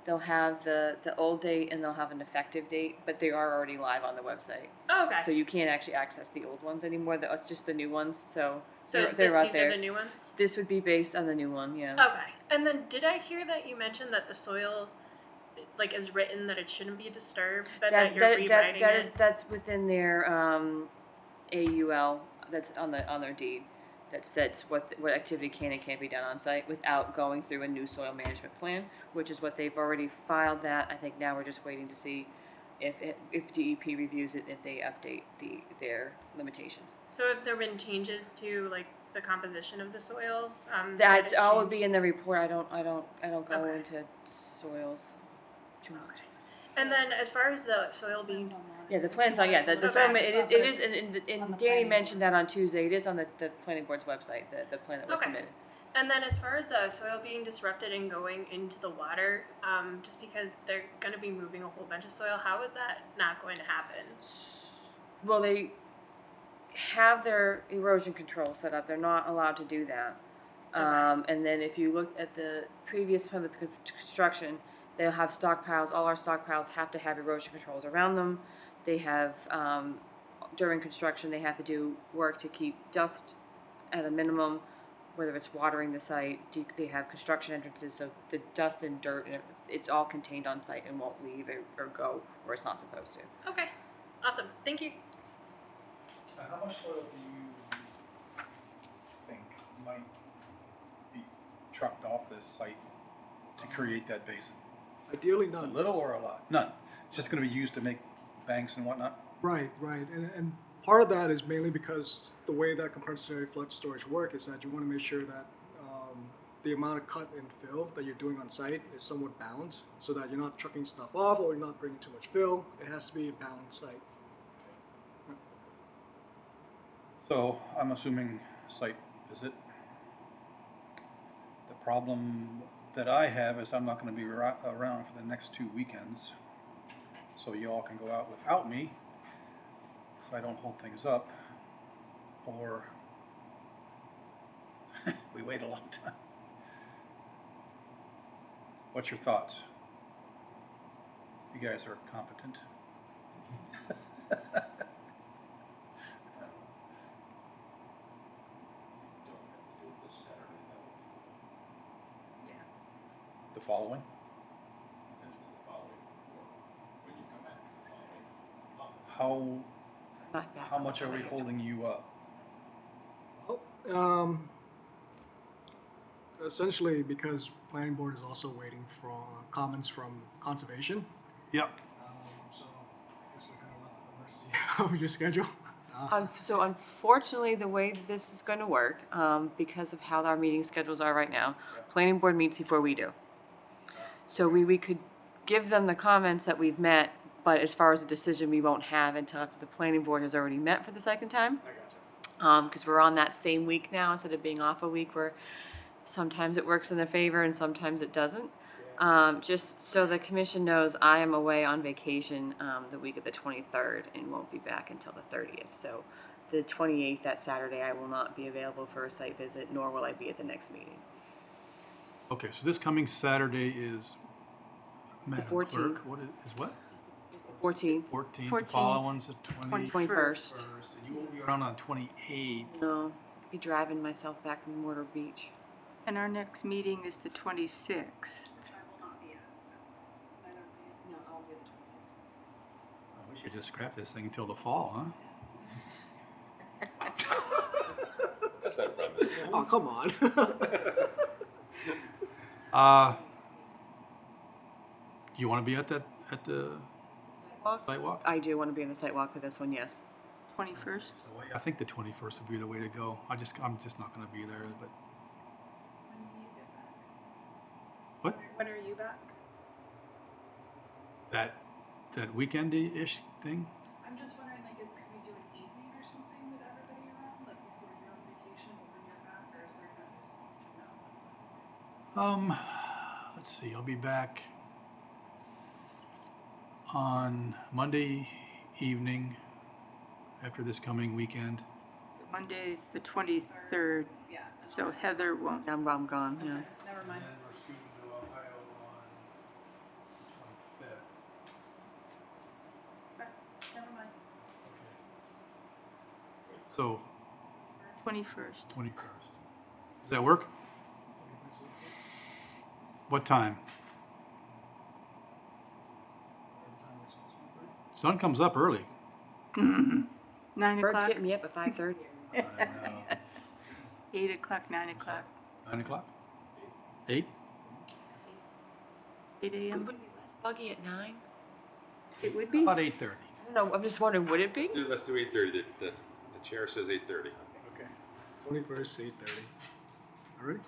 They'll have the old date and they'll have an effective date, but they are already live on the website. Oh, okay. So you can't actually access the old ones anymore. It's just the new ones. So So they're out these there. are the new ones? This would be based on the new one, yeah. Okay. And then did I hear that you mentioned that the soil, like, is written that it shouldn't be disturbed, but that you're rewriting it? That's within their AUL. That's on their deed. That sets what activity can and can't be done on site without going through a new soil management plan, which is what they've already filed. That I think now we're just waiting to see if DEP reviews it, if they update their limitations. So have there been changes to, like, the composition of the soil? That's that it all would changed? be in the report. I don't go Okay. into soils too much. Okay. And then as far as the soil being, Yeah, the plan's on, the Okay. soil, it is, and Danny mentioned that on Tuesday, it is on the planning board's website, the plan that was Okay. submitted. and then as far as the soil being disrupted and going into the water, just because they're going to be moving a whole bunch of soil, how is that not going to happen? Well, they have their erosion control set up, they're not allowed to do that. Okay. And then if you look at the previous plan with the construction, they'll have stockpiles, all our stockpiles have to have erosion controls around them. They have, during construction, they have to do work to keep dust at a minimum, whether it's watering the site, they have construction entrances, so the dust and dirt, it's all contained on site and won't leave or go where it's not supposed to. Okay. Awesome. Thank you. How much soil do you think might be trucked off this site to create that basin? Ideally A none. little or a lot? None. It's just going to be used to make banks and whatnot? Right, right. And part of that is mainly because the way that compensatory flood storage work is that you want to make sure that the amount of cut and fill that you're doing on site is somewhat balanced so that you're not trucking stuff off or you're not bringing too much fill. It has to be a balanced site. So I'm assuming site visit. The problem that I have is I'm not going to be around for the next 2 weekends. So you all can go out without me so I don't hold things up. Or we wait a long time. What's your thoughts? You guys are competent. The following? How much are we holding you up? Well, essentially because planning board is also waiting for comments from conservation. Yep. So I guess we're kind of left at the mercy of your schedule. So unfortunately, the way this is going to work, because of how our meeting schedules are right now, planning board meets before we do. So we could give them the comments that we've met, but as far as a decision, we won't have until after the planning board has already met for the second time. Because we're on that same week now instead of being off a week where sometimes it works in their favor and sometimes it doesn't. Just so the commission knows, I am away on vacation the week of the 23rd and won't be back until the 30th. So the 28th, that Saturday, I will not be available for a site visit, nor will I be at the next meeting. Okay, so this coming Saturday is, Madam 14th. Clerk, what is what? It's the 14th. 14th, 14th, the following's the 21st. and you will be around on 28th. No, be driving myself back from Mortar Beach. And our next meeting is the 26th. No, I'll be the 26th. Oh, we should just scrap this thing until the fall, huh? That's not premise. Oh, come on. Do you want to be at the site walk? I do want to be in the site walk for this one, yes. 21st? So I think the 21st would be the way to go. I'm just not going to be there, but. What? When are you back? That weekendy-ish thing? I'm just wondering, like, could we do an evening or something with everybody around, like before you're on vacation, but when you're back, or is there gonna be, no, that's not. Let's see, I'll be back on Monday evening after this coming weekend. Monday's the 23rd, Yeah. so Heather won't. I'm gone, yeah. Never And mind. then we're scooting to Ohio on the 25th. Never mind. So, 21st. 21st. Does that work? What time? Sun comes up early. 9 Birds o'clock. get me up at 5:30. I know. 8 o'clock, 9 o'clock, 9 o'clock? 8? 8 It a.m. would be less buggy at 9? It would be. About 8:30. I don't know, I'm just wondering, would it be? Let's do 8:30. The chair says 8:30. Okay. 21st, 8:30. All right.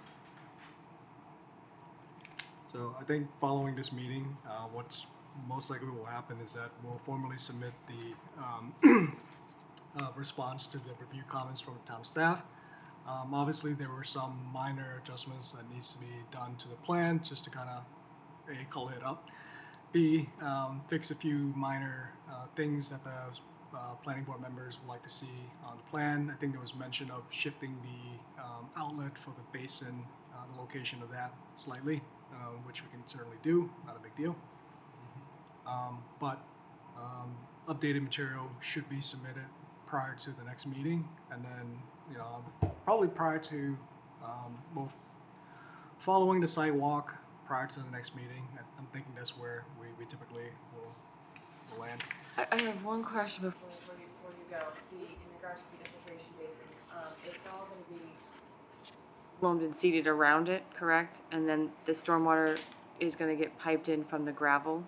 So I think following this meeting, what's most likely will happen is that we'll formally submit the response to the review comments from the town staff. Obviously, there were some minor adjustments that needs to be done to the plan just to kind of A, color it up, B, fix a few minor things that the planning board members would like to see on the plan. I think there was mention of shifting the outlet for the basin, the location of that slightly, which we can certainly do, not a big deal. But updated material should be submitted prior to the next meeting, and then, you know, probably prior to both following the site walk prior to the next meeting. I'm thinking that's where we typically will land. I have one question before you go. In regards to the infiltration basin, it's all going to be loamed and seeded around it, correct? And then the stormwater is going to get piped in from the gravel,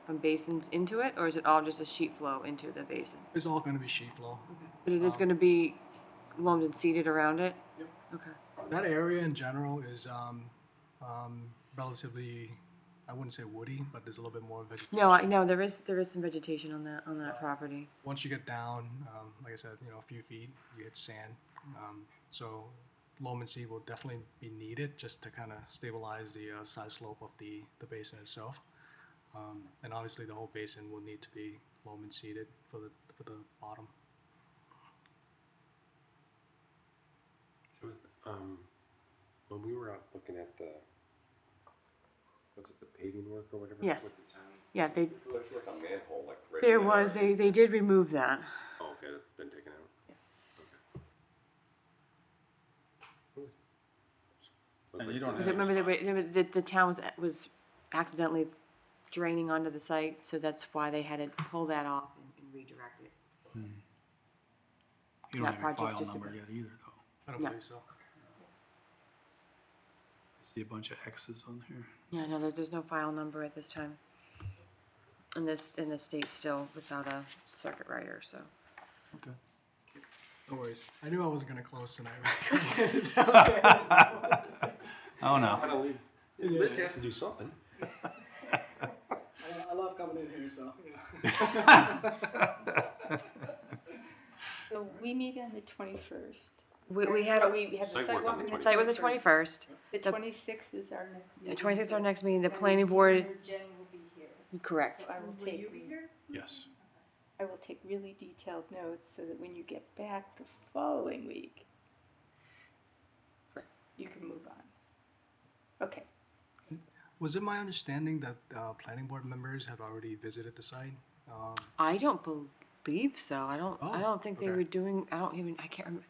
from basins into it, or is it all just a sheet flow into the basin? It's all going to be sheet flow. But it is going to be loamed and seeded around it? Yep. Okay. That area in general is relatively, I wouldn't say woody, but there's a little bit more vegetation. No, I know there is some vegetation on that property. Once you get down, like I said, you know, a few feet, you hit sand. So loam and seed will definitely be needed just to kind of stabilize the side slope of the basin itself. And obviously the whole basin will need to be loam and seeded for the bottom. So, when we were out looking at was it the paving work or whatever? Yes. With the town? Yeah, It looks like a manhole, like right there in that was, area. they did remove that. Oh, okay, that's been taken out. Yes. Okay. And you don't Because have- remember the town was accidentally draining onto the site, so that's why they had to pull that off and redirect it. You That don't have a project file just number about- yet either, though. I don't No. believe so. I see a bunch of X's on here. Yeah, no, there's no file number at this time. And the state's still without a circuit writer, so. Okay. No worries. I knew I wasn't going to close tonight. Oh, no. Liz has to do something. I love coming in here, so, So we meet on the 21st. We had we have the Site work sidewalk on the on the the site with the 21st. 21st. The The- 26th is our next The meeting. 26th is our next meeting, the And planning we- board, Jen will be here. correct. So I will Will you be here? Yes. I will take really detailed notes so that when you get back the following week, you can move on. Okay. Was it my understanding that planning board members have already visited the site? I don't believe so. I Oh, don't think they okay. were doing, I can't remember.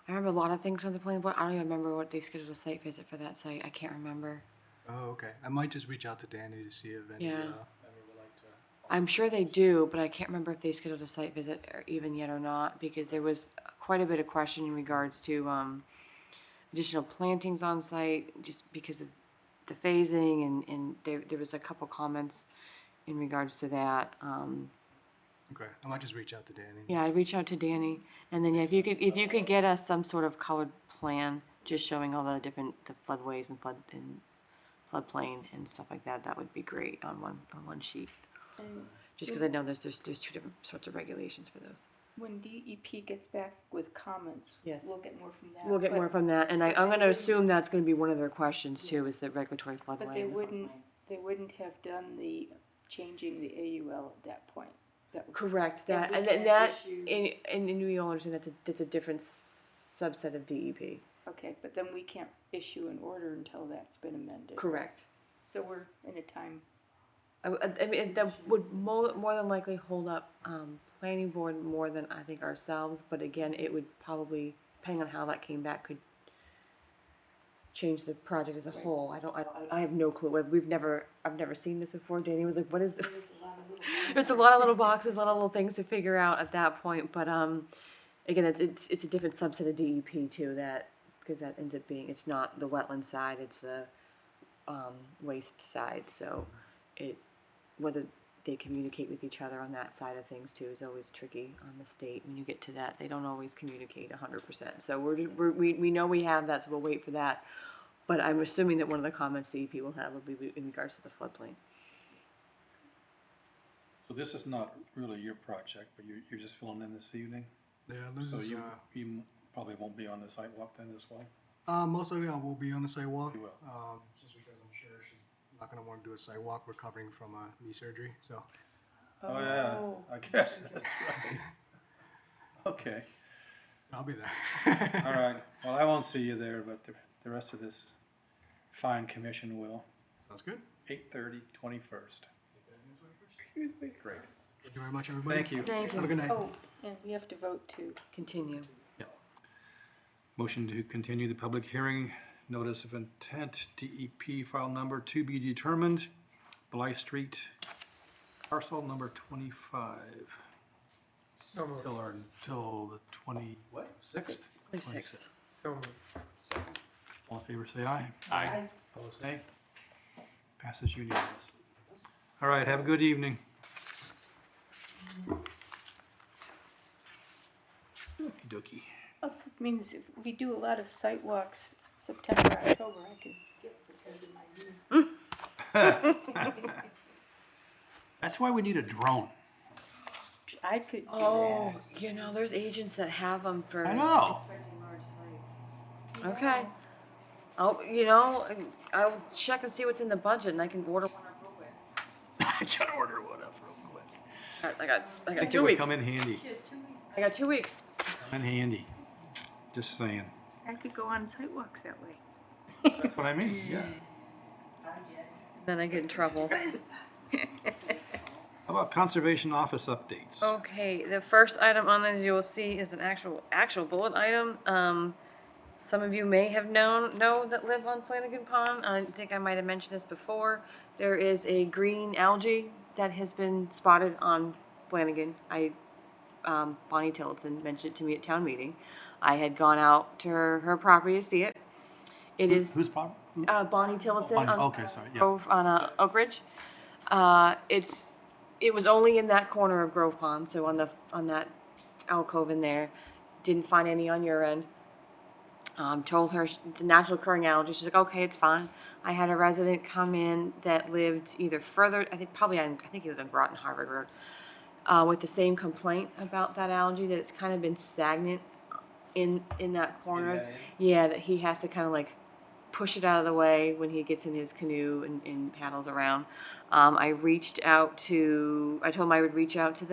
I remember a lot of things from the planning board. I don't even remember what they scheduled a site visit for that site. I can't remember. Oh, okay. I might just reach out to Danny to see if any Yeah. member would like to. I'm sure they do, but I can't remember if they scheduled a site visit or even yet or not, because there was quite a bit of question in regards to additional plantings on site, just because of the phasing, and there was a couple comments in regards to that. Okay, I might just reach out to Danny. Yeah, I'd reach out to Danny, and then if you could get us some sort of colored plan, just showing all the floodways and floodplain and stuff like that, that would be great on one sheet. And Just because I know there's two different sorts of regulations for those. when DEP gets back with comments, Yes. we'll get more from that. We'll get But- more from that, and I'm going to assume that's going to be one of their questions too, is the regulatory floodway. But they and the wouldn't, floodplain. they wouldn't have done the changing the AUL at that point. That would- Correct, that that, we and then can't that, issue- in New York, that's a different subset of DEP. Okay, but then we can't issue an order until that's been amended. Correct. So we're in a time. I mean, that would more than likely hold up, planning board more than I think ourselves, but again, it would probably, depending on how that came back, could change the project as a whole. I have no clue. I've never seen this before. Danny was like, what is this? There's a lot of little boxes, a lot of little things to figure out at that point, but, again, it's a different subset of DEP too, because that ends up being, it's not the wetland side, it's the, waste side, so whether they communicate with each other on that side of things too is always tricky on the state. When you get to that, they don't always communicate 100%. So we know we have that, so we'll wait for that. But I'm assuming that one of the comments DEP will have will be in regards to the floodplain. So this is not really your project, but you're just filling in this evening? Yeah, this So is, you probably won't be on the sidewalk then as well? most likely I will be on the sidewalk. You will. Just because I'm sure she's not gonna want to do a sidewalk recovering from knee surgery, so. Oh, yeah, I guess that's right. Okay, I'll be there. all right. Well, I won't see you there, but the rest of this fine commission will. Sounds good. 8:30, 21st. Excuse me. Great. Thank you very much, everybody. Thank you. Thank Have a you. good night. Oh, and we have to vote to. Continue. Motion to continue the public hearing, notice of intent, DEP file number to be determined, Blythe Street, parcel number 25. So moved. Until the 26th? 26th. So moved. Second. All in favor, say aye. Aye. Opposed, nay. Passes unanimously. All right, have a good evening. Okey dokey. Oh, this means if we do a lot of site walks September, October, I can skip because of my knee. That's why we need a drone. I could do Oh, that. you know, there's agents that have them for I know. inspecting large sites. Okay. I'll check and see what's in the budget, and I can order one up real quick. I gotta order one up real quick. I got I think it 2 would weeks. come in handy. I got 2 weeks. Come in handy. Just saying. I could go on site walks that way. That's what I mean, yeah. Then I get in trouble. How about conservation office updates? Okay, the first item on this you will see is an actual bullet item. Some of you may have know that live on Flanagan Pond. I think I might have mentioned this before. There is a green algae that has been spotted on Flanagan. Bonnie Tillotson mentioned it to me at town meeting. I had gone out to her property to see it. Whose problem? Bonnie Tillotson Bonnie, on okay, sorry, yeah. Grove, on Oak Ridge. It was only in that corner of Grove Pond, so on that alcove in there. Didn't find any on your end. Told her it's a natural occurring algae. She's like, okay, it's fine. I had a resident come in that lived either further, I think he lived on Groton Harvard Road, with the same complaint about that algae, that it's kind of been stagnant in that corner. Yeah, that he has to kind of like push it out of the way when he gets in his canoe and paddles around. I told him I would reach out to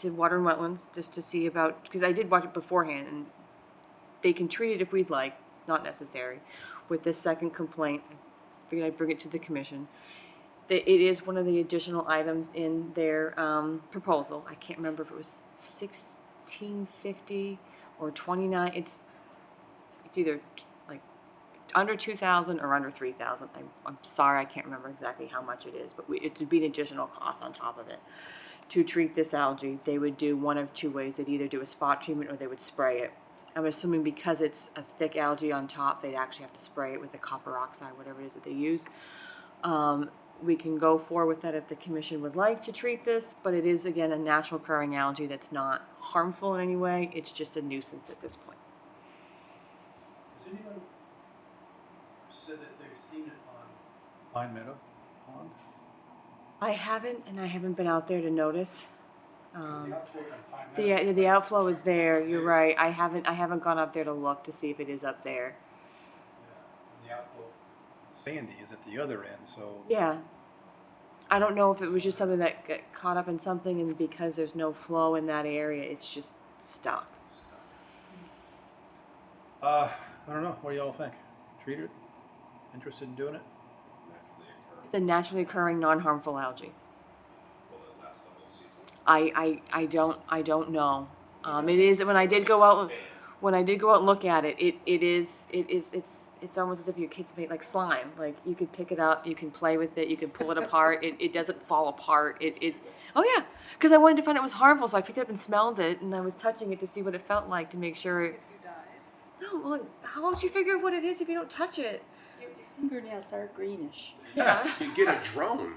Water and Wetlands just to see about, because I did watch it beforehand, and they can treat it if we'd like, not necessary. With this second complaint, I figured I'd bring it to the commission. It is one of the additional items in their proposal. I can't remember if it was $16.50 or $29. It's either like under $2,000 or under $3,000. I'm sorry, I can't remember exactly how much it is, but it would be an additional cost on top of it. To treat this algae, they would do one of two ways. They'd either do a spot treatment or they would spray it. I'm assuming because it's a thick algae on top, they'd actually have to spray it with the copper oxide, whatever it is that they use. We can go forward with that if the commission would like to treat this, but it is, again, a natural occurring algae that's not harmful in any way. It's just a nuisance at this point. Has anyone said that they've seen it on Pine Meadow Pond? I haven't, and I haven't been out there to notice. The outflow from Pine Meadow. The outflow is there. You're right. I haven't gone up there to look to see if it is up there. Yeah, and the outflow, Sandy, is at the other end, so. Yeah. I don't know if it was just something that got caught up in something, and because there's no flow in that area, it's just stuck. I don't know. What do y'all think? Treat it? Interested in doing it? It's a naturally occurring, non-harmful algae. Will it last the whole season? I don't know. It is, when I did go out, and look at it, it's almost as if your kids made like slime. Like you could pick it up, you can play with it, you can pull it apart. It doesn't fall apart. Oh yeah, because I wanted to find out it was harmful, so I picked it up and smelled it, and I was touching it to see what it felt like to make sure. If you died. No, well, how else you figure out what it is if you don't touch it? Your fingernails are greenish. Yeah. You get a drone.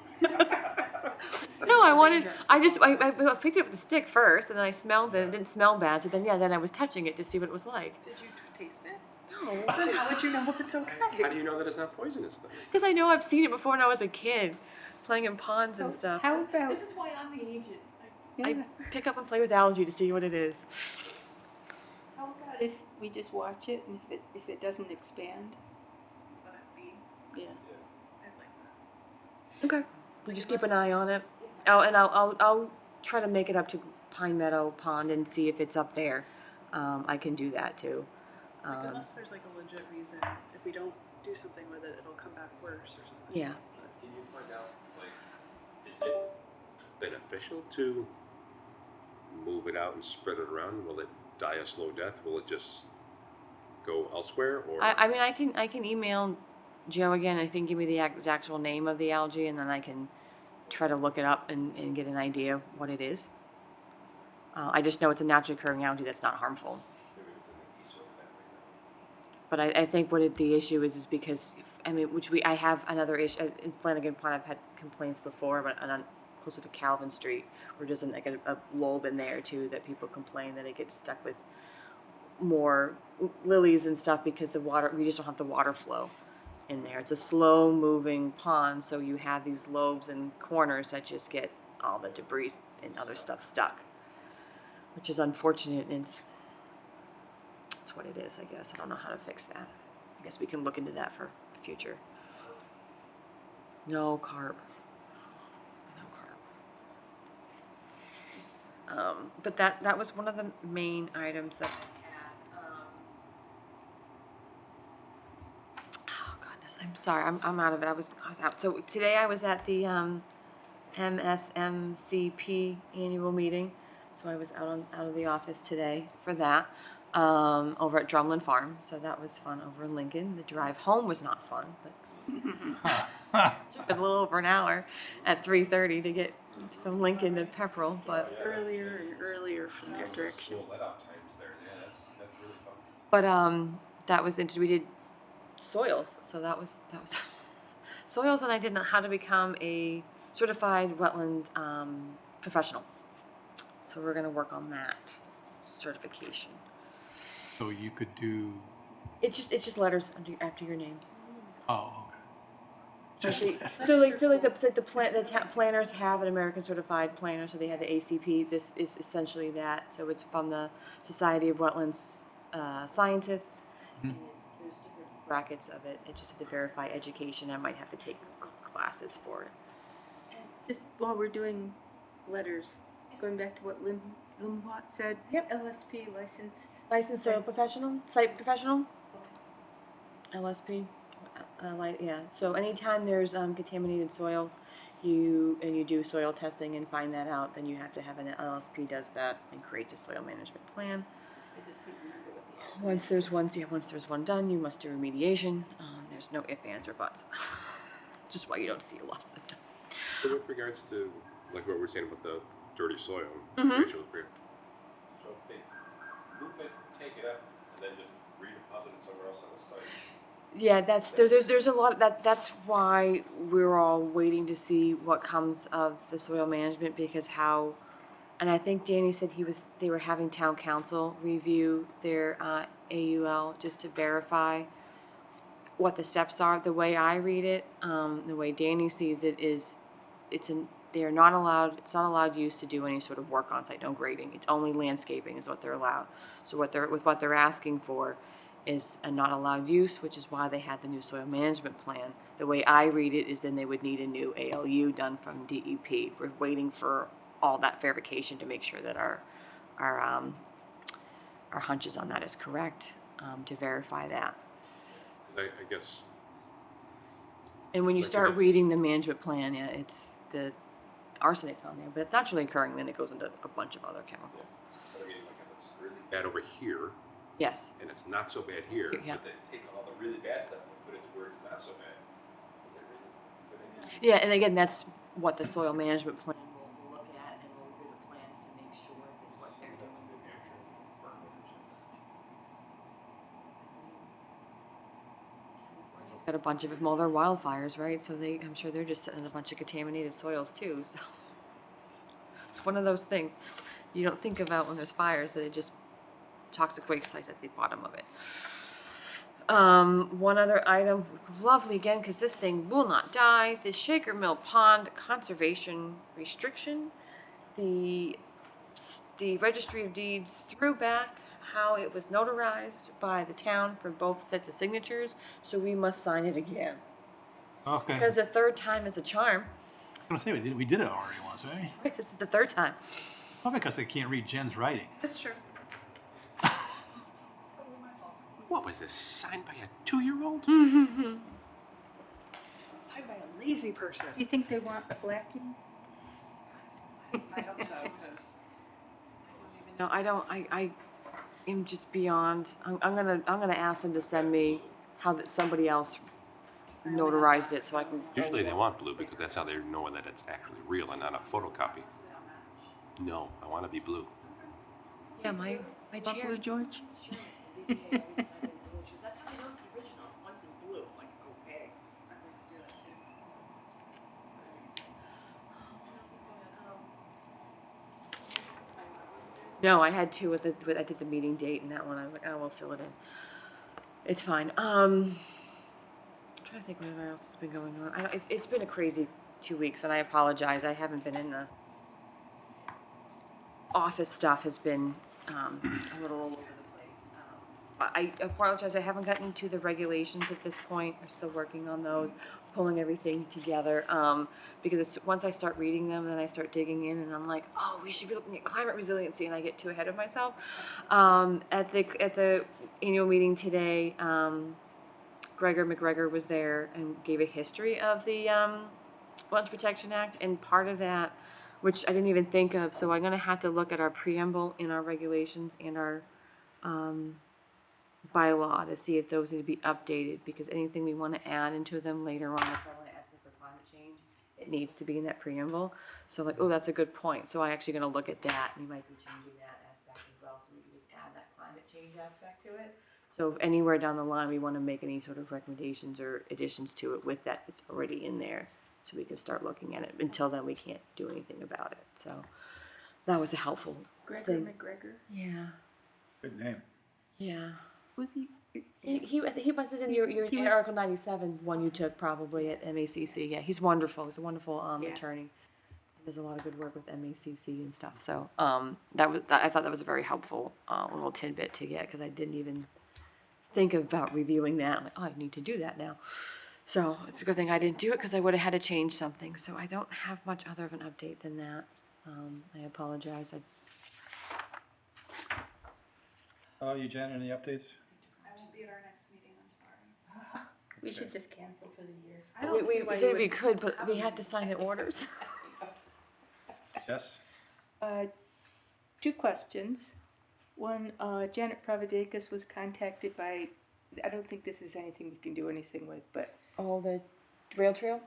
No, I picked it up with the stick first, and then I smelled it. It didn't smell bad, so then I was touching it to see what it was like. Did you taste it? No, Then how would you know if it's okay? How do you know that it's not poisonous then? because I know I've seen it before when I was a kid, playing in ponds and stuff. How about, This is why I'm the agent. yeah, I pick up and play with algae to see what it is. how about if we just watch it and if it doesn't expand? Let it be. Yeah. I like that. Okay. We just keep an eye on it. Oh, and I'll try to make it up to Pine Meadow Pond and see if it's up there. I can do that too. Like, unless there's like a legit reason, if we don't do something with it, it'll come back worse or something. Yeah. Can you find out, like, is it beneficial to move it out and spread it around? Will it die a slow death? Will it just go elsewhere? Or I mean, I can email Joe again. I think give me the actual name of the algae, and then I can try to look it up and get an idea of what it is. I just know it's a naturally occurring algae that's not harmful. maybe it's in the geese or that But I think the issue is because, I mean, I have another issue, in Flanagan Pond I've had complaints before, but on closer to Calvin Street, where there's like a lobe in there too, that people complain that it gets stuck with more lilies and stuff because we just don't have the water flow in there. It's a slow moving pond, so you have these lobes and corners that just get all the debris and other stuff stuck, which is unfortunate, and it's what it is, I guess. I don't know how to fix that. I guess we can look into that for the future. No carp. No carp. But that was one of the main items that I had. Oh goodness, I'm sorry. I'm out of it. I was out. So today I was at the MSMCP annual meeting. So I was out of the office today for that. Over at Drumlin Farm, so that was fun over in Lincoln. The drive home was not fun, but took a little over an hour at 3:30 to get from Lincoln to Pepperell. But Earlier and earlier from their direction. School let-out times there. Yeah, that's really fun. but that was interesting. We did soils, so that was soils, and I did how to become a certified wetland professional. So we're going to work on that certification. So you could do. It's just letters after your name. Oh, okay. So the planners have an American Certified Planner, so they have the ACP. This is essentially that. So it's from the Society of Wetlands Scientists. Mhm. And there's different brackets of it. It just had to verify education. I might have to take classes for it. And just while we're doing letters, going back to what Limwat said. Yep. LSP licensed. Licensed soil professional, site professional. LSP. Yeah. So anytime there's contaminated soil, you do soil testing and find that out, then you have to have an LSP does that and creates a soil management plan. I just can't remember what the acronym Once there's one done, you must do remediation. There's no ifs, ands, or buts. Just why you don't see a lot of them done. So with regards to, like what we were saying about the dirty soil, Mhm. Rachel was great. So if they move it, take it up, and then just redeposit it somewhere else on the site. Yeah, there's a lot of that's why we're all waiting to see what comes of the soil management, because and I think Danny said they were having town council review their AUL just to verify what the steps are. The way I read it, the way Danny sees it is, it's not allowed use to do any sort of work on site, no grading. It's only landscaping is what they're allowed. So what they're asking for is a not allowed use, which is why they had the new soil management plan. The way I read it is then they would need a new ALU done from DEP. We're waiting for all that verification to make sure that our hunches on that is correct, to verify that. I guess, And when you Like, start it's- reading the management plan, yeah, it's the arsenic's on there, but it's naturally occurring, then it goes into a bunch of other chemicals. but I mean, like, if it's really bad over here, Yes. and it's not so bad here, Yeah. but they take all the really bad stuff and put it to where it's not so bad. Is that really a good idea? Yeah, and again, that's what the soil management plan will look at, and we'll review the plans to make sure that what they're doing. California's got a bunch of them, all their wildfires, right? So I'm sure they're just sitting in a bunch of contaminated soils too, so. It's one of those things you don't think about when there's fires, that it just toxic waste sites at the bottom of it. One other item, lovely again, because this thing will not die. The Shaker Mill Pond conservation restriction. The Registry of Deeds threw back how it was notarized by the town for both sets of signatures, so we must sign it again. Okay. Because the third time is a charm. I was gonna say, we did it already once, right? Right, this is the third time. Probably because they can't read Jen's writing. That's true. What was this, signed by a 2-year-old? Signed by a lazy person. Do you think they want black ink? I hope so, because No, I don't. I am just beyond. I'm gonna ask them to send me how that somebody else notarized it, so I can. Usually they want blue because that's how they know that it's actually real and not a photocopy. No, I want to be blue. Yeah, my Want chair. blue, George? That's how they know it's the original. One's in blue. I'm like, okay. No, I had two I did the meeting date and that one. I was like, oh, we'll fill it in. It's fine. I'm trying to think what else has been going on. It's been a crazy 2 weeks, and I apologize. I haven't been in the office. Stuff has been a little all over the place. I apologize. I haven't gotten to the regulations at this point. I'm still working on those, pulling everything together. Because once I start reading them, then I start digging in, and I'm like, oh, we should be looking at climate resiliency, and I get too ahead of myself. At the annual meeting today, Gregor McGregor was there and gave a history of the Wetlands Protection Act, and part of that, which I didn't even think of, so I'm going to have to look at our preamble in our regulations and our bylaw to see if those need to be updated, because anything we want to add into them later on, if I want to ask them for climate change, it needs to be in that preamble. So like, oh, that's a good point. So I'm actually going to look at that, and we might be changing that aspect as well, so we can just add that climate change aspect to it. So if anywhere down the line we want to make any sort of recommendations or additions to it with that, it's already in there, so we can start looking at it. Until then, we can't do anything about it. So that was a helpful Gregor thing. McGregor? Yeah. Good name. Yeah. Who's he? He was in your He was- Article 97 one you took probably at MACC. Yeah, he's wonderful. He's a wonderful Yeah. attorney. He does a lot of good work with MACC and stuff. So I thought that was a very helpful little tidbit to get, because I didn't even think about reviewing that. I'm like, oh, I need to do that now. So it's a good thing I didn't do it, because I would have had to change something. So I don't have much other of an update than that. I apologize. How are you, Jen? Any updates? I won't be at our next meeting, I'm sorry. We should just cancel for the year. I don't see why you said would. we could, but we had to sign the orders. Jess? Two questions. One, Janet Pravadakis was contacted by, I don't think this is anything we can do anything with, but, Oh, the rail trail?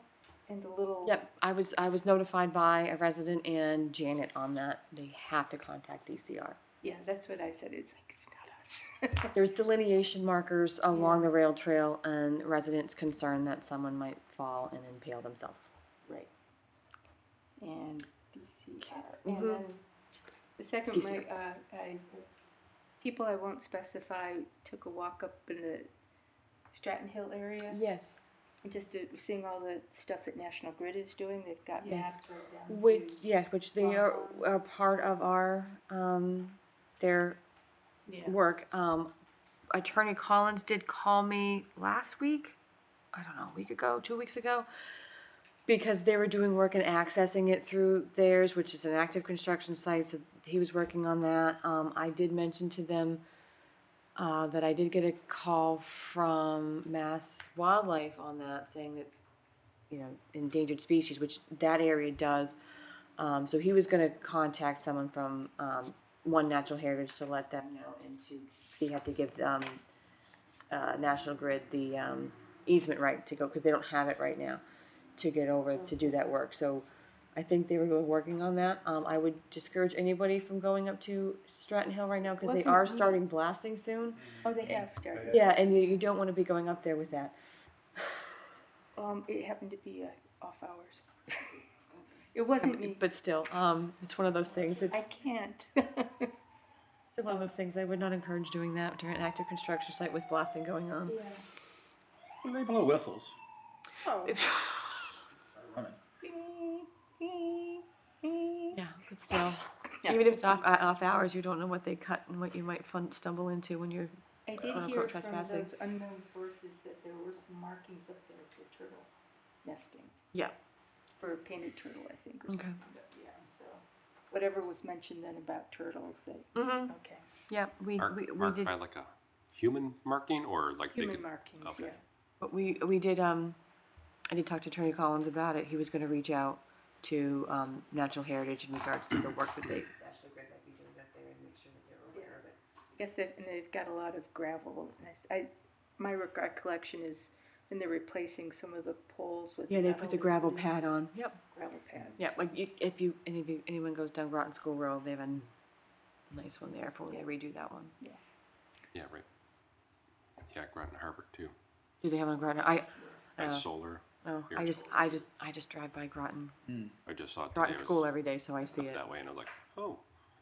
and the little. Yep, I was notified by a resident and Janet on that. They have to contact DCR. Yeah, that's what I said. It's like, it's not us. There's delineation markers along the rail trail, and residents concerned that someone might fall and impale themselves. Right. And DCR. Mhm. And then the second, DCR. people I won't specify took a walk up in the Stratton Hill area. Yes. And just seeing all the stuff that National Grid is doing. They've got Yes. maps right down. Which they are part of our their Yeah. work. Attorney Collins did call me last week, I don't know, a week ago, 2 weeks ago, because they were doing work and accessing it through theirs, which is an active construction site, so he was working on that. I did mention to them that I did get a call from Mass Wildlife on that, saying that, you know, endangered species, which that area does. So he was gonna contact someone from, One Natural Heritage to let them know, and he had to give, National Grid the, easement right to go, because they don't have it right now, to get over to do that work. So I think they were working on that. I would discourage anybody from going up to Stratton Hill right now, because they Wasn't are me. starting blasting soon. Oh, they have started. Yeah, and you don't want to be going up there with that. It happened to be off hours. It wasn't me. But still, it's one of those things. It's I can't. still one of those things. I would not encourage doing that during an active construction site with blasting going on. Yeah. Well, they blow whistles. Oh. Start running. Yeah, but still, Yeah. even if it's off hours, you don't know what they cut and what you might stumble into when you're I did quote hear unquote from trespassing. those unknown sources that there were some markings up there for turtle nesting. Yeah. For a painted turtle, I think, or Okay. something. But yeah, so whatever was mentioned then about turtles, Mhm. okay. Yeah, we Marked did. by like a human marking or like they Human could, markings, okay. yeah. But we did. I did talk to Attorney Collins about it. He was going to reach out to Natural Heritage in regards to the work that they National Grid might be doing up there, and make sure that they're aware of it. I guess they've got a lot of gravel. My recollection is when they're replacing some of the poles with. Yeah, they put the gravel pad on. Yep. Gravel pads. Yeah, like anyone goes down Groton School Road, they have a nice one there for when they redo that one. Yeah. Yeah, right. Yeah, Groton Harbor too. Do they have one on Groton? Nice solar. Oh, Very I just drive by Groton. I just saw it today. Groton It was School every day, so I see up it. that way, and I was like, oh,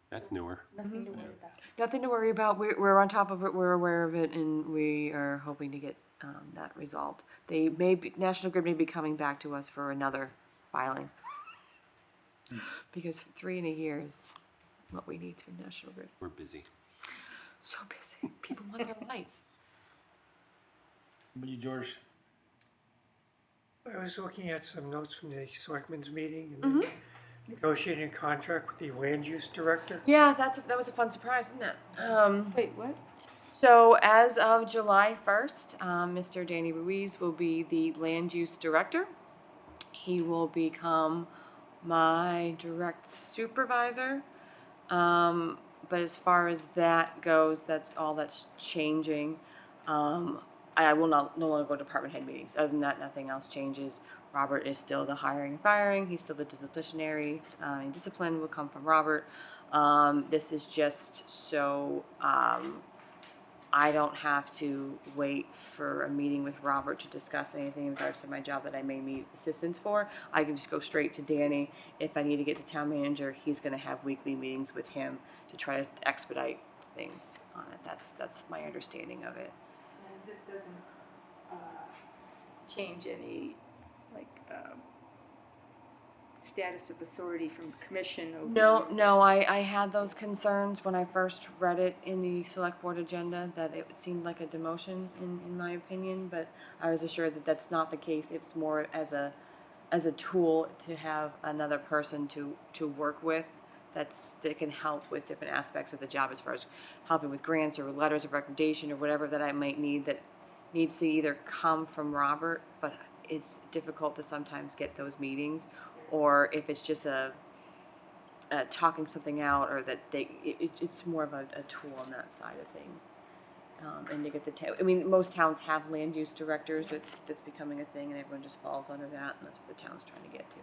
that's newer. Nothing to worry about. Nothing to worry about. We're on top of it. We're aware of it, and we are hoping to get that resolved. National Grid may be coming back to us for another filing, because 3 in a year is what we need from National Grid. We're busy. So busy. People want their lights. But you, George? I was looking at some notes from the selectmen's meeting and negotiating a contract with the land use director. Yeah, that was a fun surprise, isn't it? Wait, what? So as of July 1st, Mr. Danny Ruiz will be the land use director. He will become my direct supervisor. But as far as that goes, that's all that's changing. I will no longer go to department head meetings. Other than that, nothing else changes. Robert is still the hiring and firing. He's still the disciplinary, and discipline will come from Robert. This is just so I don't have to wait for a meeting with Robert to discuss anything in regards to my job that I may need assistance for. I can just go straight to Danny. If I need to get the town manager, he's going to have weekly meetings with him to try to expedite things on it. That's my understanding of it. And this doesn't change any, like, status of authority from commission over. No, I had those concerns when I first read it in the select board agenda, that it seemed like a demotion in my opinion, but I was assured that that's not the case. It's more as a tool to have another person to work with that can help with different aspects of the job, as far as helping with grants or letters of recommendation or whatever that I might need, that needs to either come from Robert, but it's difficult to sometimes get those meetings, or if it's just a talking something out, or that it's more of a tool on that side of things. And to get I mean, most towns have land use directors. That's becoming a thing, and everyone just falls under that, and that's what the town's trying to get to.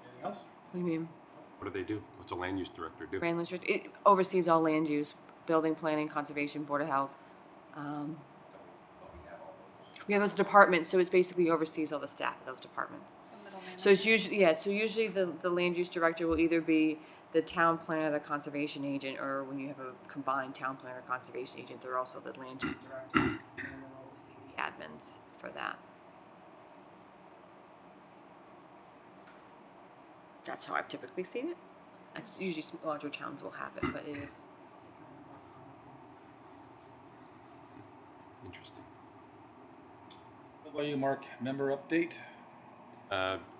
Anything else? What do you mean? What do they do? What's a land use director do? Land use, it oversees all land use, building, planning, conservation, board of health. We have those departments, so it basically oversees all the staff of those departments. So it's usually the land use director will either be the town planner, the conservation agent, or when you have a combined town planner, conservation agent, they're also the land use director, and they'll oversee the admins for that. That's how I've typically seen it. It's usually larger towns will have it, but it is Interesting. What about you, Mark? Member update?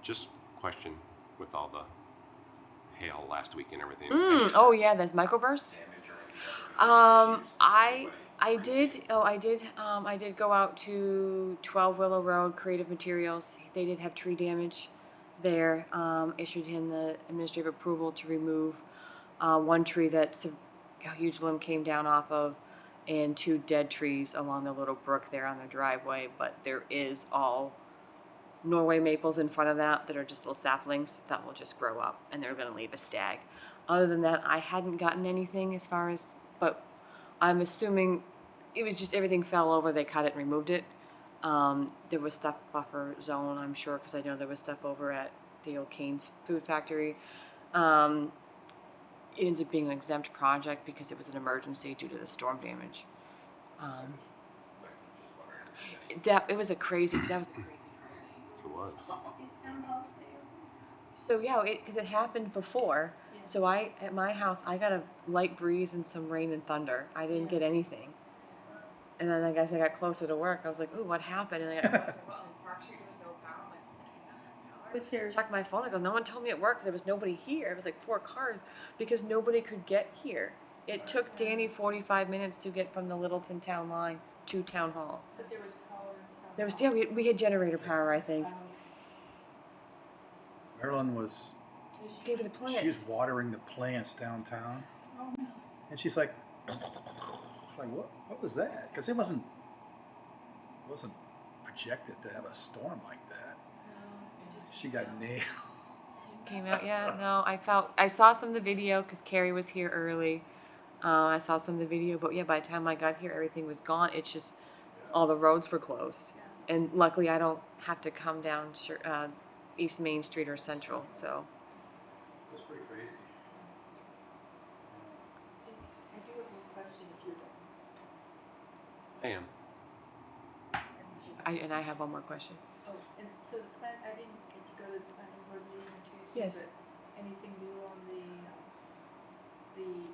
Just question with all the hail last week and everything. Oh yeah, that's microburst. I did go out to 12 Willow Road, Creative Materials. They did have tree damage there. Issued him the administrative approval to remove one tree that a huge limb came down off of, and 2 dead trees along the little brook there on the driveway. But there is all Norway maples in front of that are just little saplings that will just grow up, and they're going to leave a stag. Other than that, I hadn't gotten anything as far as, but I'm assuming it was just everything fell over, they cut it and removed it. There was stuff buffer zone, I'm sure, because I know there was stuff over at the old Cane's Food Factory. It ends up being an exempt project because it was an emergency due to the storm damage. That was a crazy Friday. It was. Did town hall stay open? So yeah, because it happened before. Yeah. So at my house, I got a light breeze and some rain and thunder. I didn't get anything. And then I guess I got closer to work. I was like, ooh, what happened? And I got closer. Well, in Park Street there was no power. I'm like, oh, Was there, checked my phone. I go, no one told me at work there was nobody here. It was like 4 cars because nobody could get here. It took Danny 45 minutes to get from the Littleton town line to town hall. but there was power in town There was hall? we had generator power, I think. Marilyn was, She gave her the plants. she was watering the plants downtown. Oh, no. And she's like, what was that? Because it wasn't projected to have a storm like that. She got nailed. Came out, yeah. No, I saw some of the video because Carrie was here early. I saw some of the video, but yeah, by the time I got here, everything was gone. It's just all the roads were closed, and luckily I don't have to come down East Main Street or Central. So. That's pretty crazy. I do have one question if you're done. I am. I have one more question. Oh, and so I didn't get to go to the planning board meeting on Tuesday. Yes. But anything new on the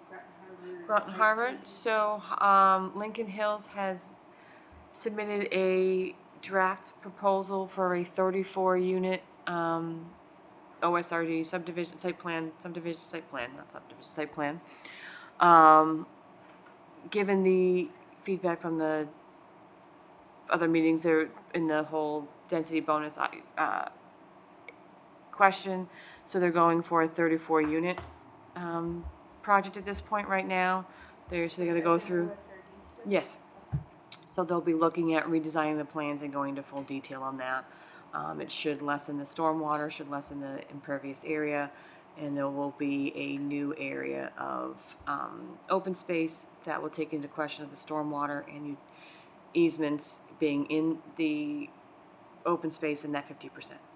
Groton Harbor? Groton High Harbor. Street? So Lincoln Hills has submitted a draft proposal for a 34-unit OSRD subdivision site plan, given the feedback from the other meetings there in the whole density bonus question, so they're going for a 34-unit project at this point right now. They're going to go through. Yes. So they'll be looking at redesigning the plans and going into full detail on that. It should lessen the stormwater, should lessen the impervious area, and there will be a new area of open space that will take into question of the stormwater and easements being in the open space in that 50%.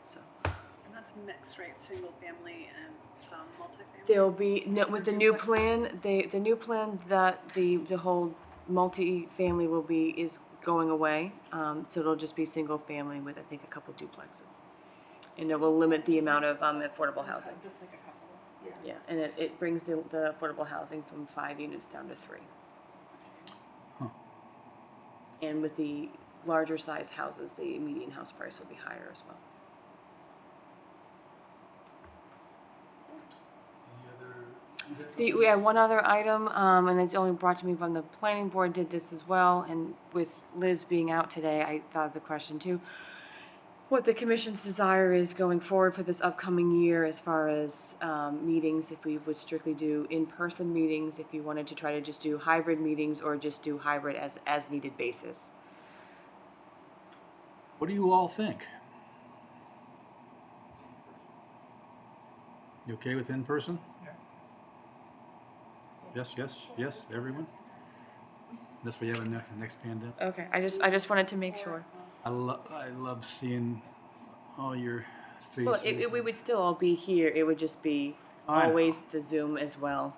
So. And that's mixed, right? Single family and some multifamily? There'll be, no, with the new plan, the new plan that the whole multi-family is going away. So it'll just be single family with, I think, a couple duplexes. And it will limit the amount of affordable housing. Just like a couple. Yeah, and it brings the affordable housing from 5 units down to 3. Huh. And with the larger size houses, the median house price will be higher as well. We had one other item, and it's only brought to me from the planning board, did this as well, and with Liz being out today, I thought of the question too. What the commission's desire is going forward for this upcoming year as far as meetings, if we would strictly do in-person meetings, if you wanted to try to just do hybrid meetings, or just do hybrid as needed basis. What do you all think? You okay with in-person? Yeah. Yes, everyone? That's what you have in the next pandemic? Okay, I just wanted to make sure. I love seeing all your faces. Well, we would still all be here, it would just be I know. always the Zoom as well.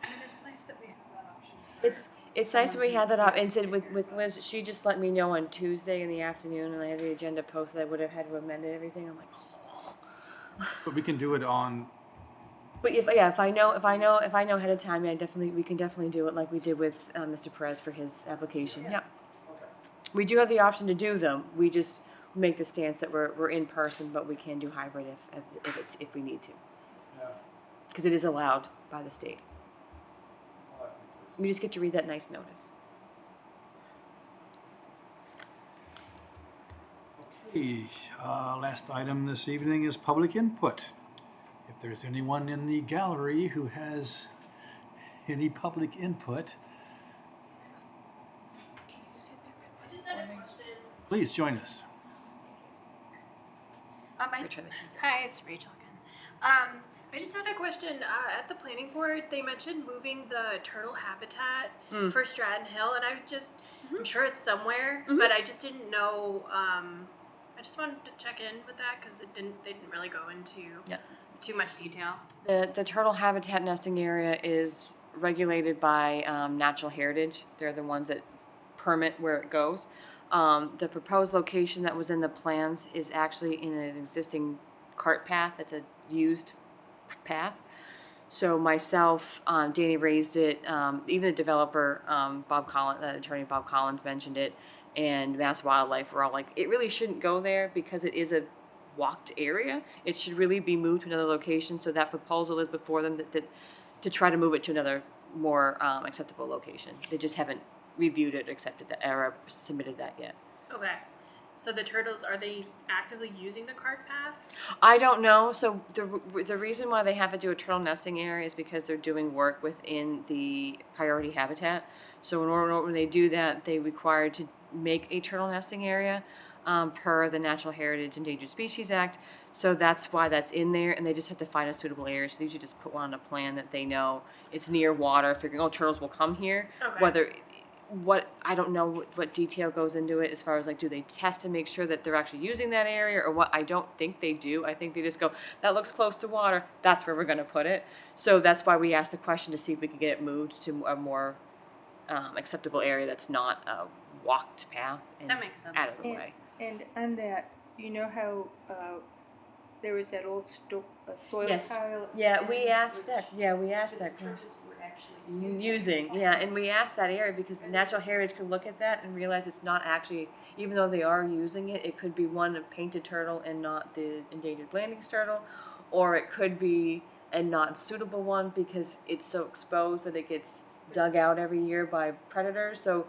I mean, it's nice that we have that option. It's nice that we had that up, and said with Liz, she just let me know on Tuesday in the afternoon, and I had the agenda posted, I would have had to amend everything, I'm like, oh. But we can do it on But if I know ahead of time, yeah, we can definitely do it like we did with Mr. Perez for his application. Yeah. Okay. We do have the option to do them. We just make the stance that we're in person, but we can do hybrid if we need to, Yeah. because it is allowed by the state. All right. You just get to read that nice notice. Okay, last item this evening is public input. If there's anyone in the gallery who has any public input, I just had a question. please join us. Return the TV. Hi, it's Rachel again. I just had a question. At the planning board, they mentioned moving the turtle habitat for Stratton Hill, and I'm sure it's somewhere, but I just didn't know. I just wanted to check in with that because they didn't really go into too much detail. The turtle habitat nesting area is regulated by Natural Heritage. They're the ones that permit where it goes. The proposed location that was in the plans is actually in an existing cart path. That's a used path. So myself, Danny raised it, even the developer, attorney Bob Collins mentioned it, and Mass Wildlife were all like, it really shouldn't go there because it is a walked area. It should really be moved to another location. So that proposal is before them that to try to move it to another more acceptable location. They just haven't reviewed it, accepted that, or submitted that yet. Okay. So the turtles, are they actively using the cart path? I don't know. So the reason why they have to do a turtle nesting area is because they're doing work within the priority habitat. So in order when they do that, they require to make a turtle nesting area per the Natural Heritage Endangered Species Act. So that's why that's in there, and they just have to find a suitable area. So they usually just put one on a plan that they know it's near water, figuring, oh, turtles will come here. Okay. I don't know what detail goes into it as far as like, do they test to make sure that they're actually using that area or what? I don't think they do. I think they just go, that looks close to water, that's where we're going to put it. So that's why we asked the question to see if we could get it moved to a more acceptable area that's not a walked path and That makes sense. out of the way. And on that, you know how there was that old soil Yes. tile? Yeah, we asked which that. Yeah, we asked the that question. turtles were actually Using, yeah, and we asked that area because Natural Heritage could look at that and realize it's not actually, even though they are using it, it could be one, a painted turtle and not the endangered Blandings turtle, or it could be a not suitable one because it's so exposed that it gets dug out every year by predators. So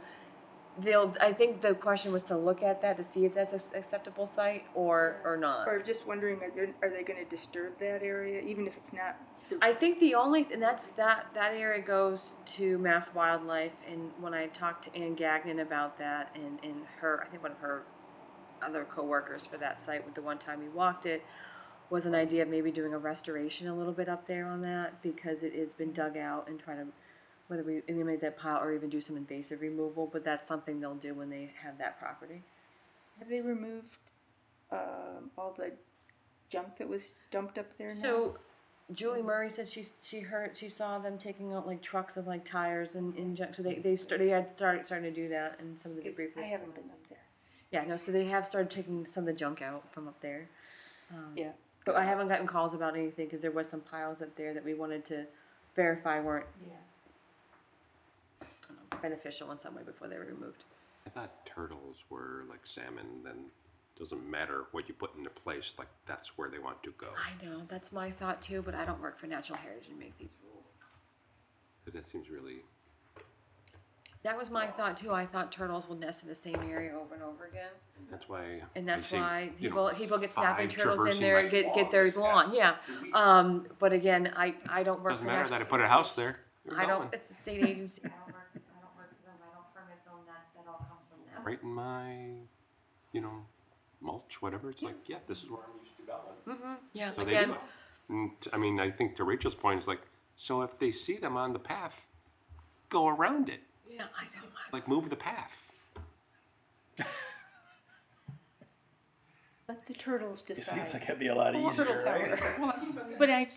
I think the question was to look at that to see if that's an acceptable site or not. Or just wondering, are they going to disturb that area, even if it's not? I think that area goes to Mass Wildlife, and when I talked to Ann Gagnon about that, and I think one of her other coworkers for that site, with the one time we walked it, was an idea of maybe doing a restoration a little bit up there on that, because it has been dug out, and try to, whether we eliminate that pile or even do some invasive removal, but that's something they'll do when they have that property. Have they removed all the junk that was dumped up there now? So Julie Murray said she saw them taking out like trucks of like tires and junk. So they started to do that, and some of the debris. I haven't been up there. Yeah, no. So they have started taking some of the junk out from up there. Yeah. But I haven't gotten calls about anything because there was some piles up there that we wanted to verify weren't beneficial in some way before they were removed. I thought turtles were like salmon, then doesn't matter what you put into place, like that's where they want to go. I know, that's my thought too, but I don't work for Natural Heritage and make these rules. Because that seems really, That was my thought too. I thought turtles will nest in the same area over and over again. that's why. And that's I see, why you know, people get snapping 5 turtles in traversing there, my get their lawn, lawns, yeah. 2 weeks. But again, I don't work Doesn't for matter Natural. that I put a house there. You're I don't, going. it's a state agency. I don't work for them, I don't permit them, that all comes from them. Right in my, mulch, whatever. It's like, yeah, this is where I'm used to going. Mm-hmm, yeah, So again. they do it. And, I mean, I think to Rachel's point is like, so if they see them on the path, go around it. Yeah, I don't mind. Like, move the path. Let the turtles It decide. seems like it'd be a lot Turtle easier, right? power. But I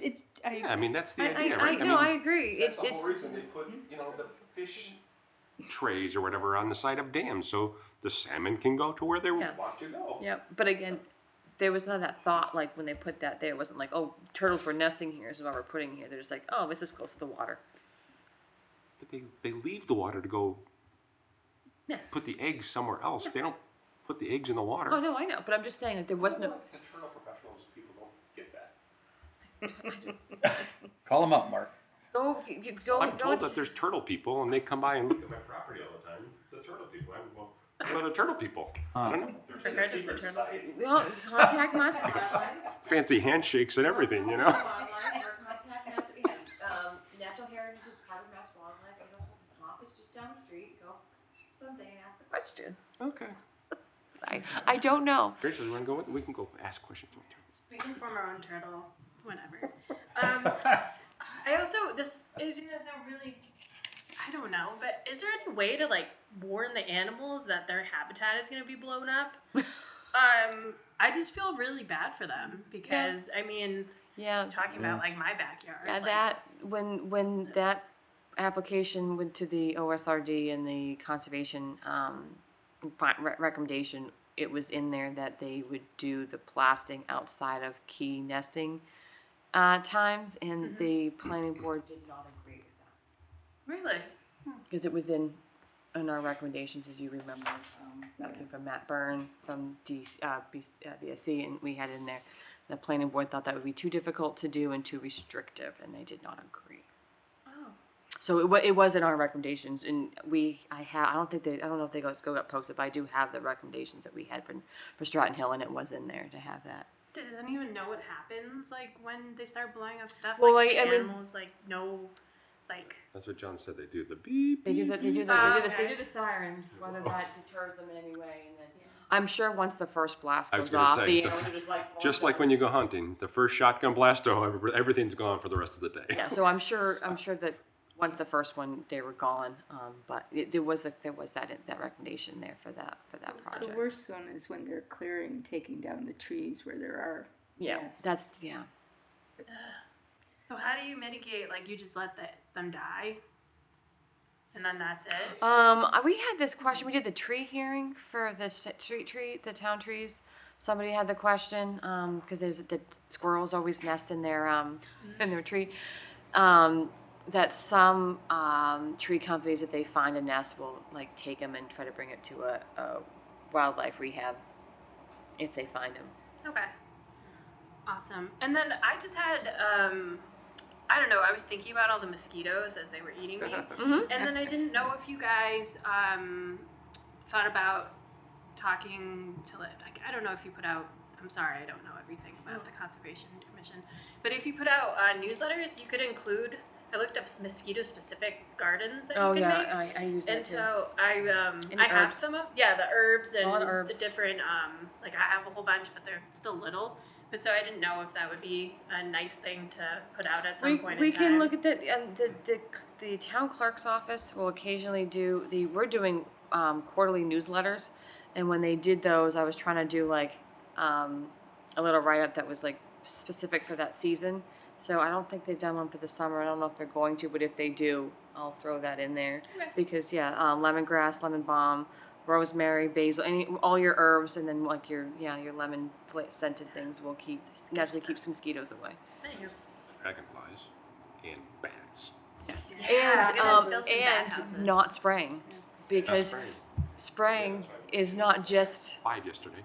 Yeah, I mean, that's the I idea, right? no, I mean, agree. That's the whole reason they put, the fish trays or whatever on the side of dams, so the salmon can go to where they Yeah. want to go. Yeah, but again, there was none of that thought, like, when they put that there, it wasn't like, oh, turtles were nesting here, so why we're putting here. They're just like, oh, this is close to the water. But they leave the water to go Yes. put the eggs somewhere else. Yeah. They don't put the eggs in the water. Oh, no, I know, but I'm just saying that there wasn't a, The turtle professionals, people don't get that. Call them up, Mark. go, you go, I'm go told into- that there's turtle people, and they come by and look at my property all the time. The turtle people. Well, what are the turtle people? I don't know. There's Heard a of the secret turtle society. well, contact Mass Wildlife. Fancy handshakes and everything, you know. Wildlife, or contact Natural, yeah, Natural Heritage is part of Mass Wildlife. They don't hold this office just down the street. Go someday and ask the question. Okay. I don't know. Rachel, you want to go? We can go ask questions with turtles. We can form our own turtle, whenever. I also, this is gonna sound really, I don't know, but is there any way to like warn the animals that their habitat is gonna be blown up? I just feel really bad for them because I mean, Yeah. talking about like my backyard. Yeah, like, that when that application went to the OSRD and the conservation recommendation, it was in there that they would do the blasting outside of key nesting times, and the planning board did not agree with that Really? because it was in our recommendations, as you remember. That came from Matt Byrne from BSC, and we had in there. The planning board thought that would be too difficult to do and too restrictive, and they did not agree. Oh. So it was in our recommendations, and I don't know if they got posted, but I do have the recommendations that we had for Stratton Hill, and it was in there to have that. Does anyone know what happens like when they start blowing up stuff? Well, like, I mean- animals like know, like. That's what John said. They do the beep. They do beep, the beep. they do the sirens, whether that deters them in any way, and then I'm sure once the first blast I was goes gonna off, say, the the arrows are Just like when you go hunting, the first shotgun blast, everything's gone for the rest of the day. Yeah, so I'm sure that once the first one, they were gone, but there was that recommendation there for that project. The worst one is when they're clearing, taking down the trees where there are. Yeah, nests. that's, yeah. So how do you mitigate? Like you just let them die, and then that's it. We had this question. We did the tree hearing for the the town trees. Somebody had the question because there's the squirrels always nest in their tree. That some tree companies, if they find a nest, will like take them and try to bring it to a wildlife rehab if they find them. Okay. Awesome. And then I just had, I don't know, I was thinking about all the mosquitoes as they were eating me. Mm-hmm. And then I didn't know if you guys thought about talking to, like, I don't know if you put out, I'm sorry, I don't know everything about the Conservation Commission, but if you put out newsletters, you could include, I looked up mosquito-specific gardens that you can make. I use that And too. so I And have herbs. some of the herbs and All the herbs. the different like I have a whole bunch, but they're still little. But so I didn't know if that would be a nice thing to put out at some point We in time. can look at that. The town clerk's office will occasionally we're doing quarterly newsletters, and when they did those, I was trying to do like a little write up that was like specific for that season. So I don't think they've done one for the summer. I don't know if they're going to, but if they do, I'll throw that in there. Okay. Because lemongrass, lemon balm, rosemary, basil, all your herbs, and then like your lemon scented things will naturally keeps mosquitoes away. Anywho. Dragonflies and bats. Yes. Yeah, I'm gonna build some bat houses. And not spraying, because spraying is not just 5 yesterday.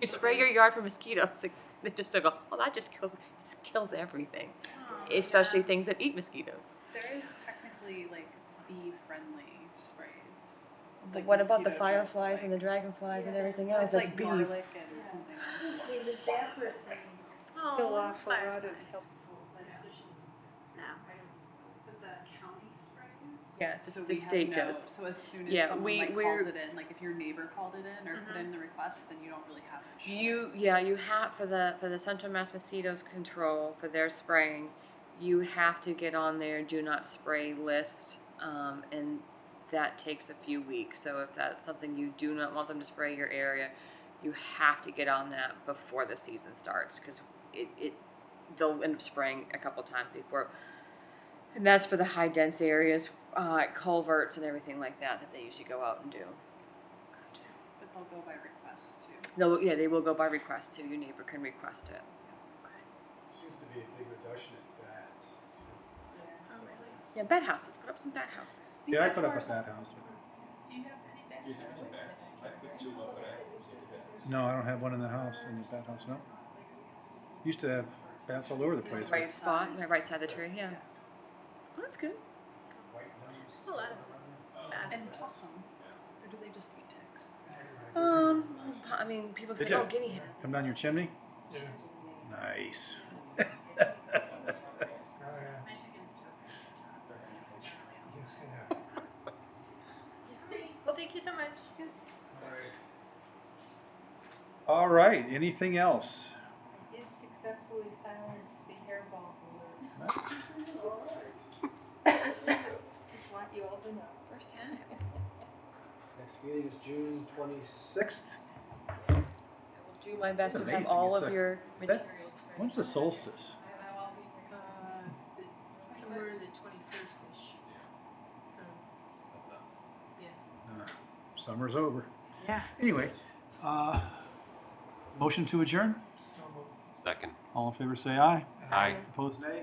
you spray your yard for mosquitoes. They just go, oh, that just kills everything, Oh, especially yeah. things that eat mosquitoes. There is technically like bee-friendly sprays. But Like what about the mosquito fireflies like, and the dragonflies and Yeah, everything It's else? That's like bees. garlic and something else. I mean, the zapper things Oh, kill off a lot of fireflies. helpful beneficial insects. No. So the county sprays? Yeah, So the we have state no- does. So as soon as Yeah, someone like we're- calls it in, like if your neighbor called it in or put Mhm. in the request, then you don't really have insurance. You have for the Central Mass Mosquitoes Control for their spraying, you have to get on their do not spray list, and that takes a few weeks. So if that's something you do not want them to spray your area, you have to get on that before the season starts, because they'll end up spraying a couple times before. And that's for the high dense areas, culverts and everything like that they usually go out and do. But But they'll go by request too. Yeah, they will go by request too. Your neighbor can request it. Seems to be a big reduction in bats. Yeah. Oh, really? Yeah, bat houses. Put up some bat houses. Yeah, I put up a bat house with it. Do you have any beds? Do you have any bats? I put 2 up, but I haven't seen a bat. No, I don't have one in the house, in the bat house, no. Used to have bats all over the place. Right spot, right side of the tree, yeah. Well, that's good. There's a lot of bats. And possum. Or do they just eat ticks? I mean, people Did say, ya? oh, guinea hens. Come down your chimney? Yeah. Nice. Oh, yeah. My chickens too. Yes, yeah. Alright, well, thank you so much. All right. All right, anything else? I did successfully silence the hairball alert. Just want you all to know. First time. Next meeting is June 26th. I will do my best to have Amazing, all it's of a- your is that- materials ready. When's the solstice? Somewhere the 21st-ish. So, yeah. Summer's over. Yeah. Anyway, motion to adjourn? So moved. Second. All in favor say aye. Aye. Opposed nay?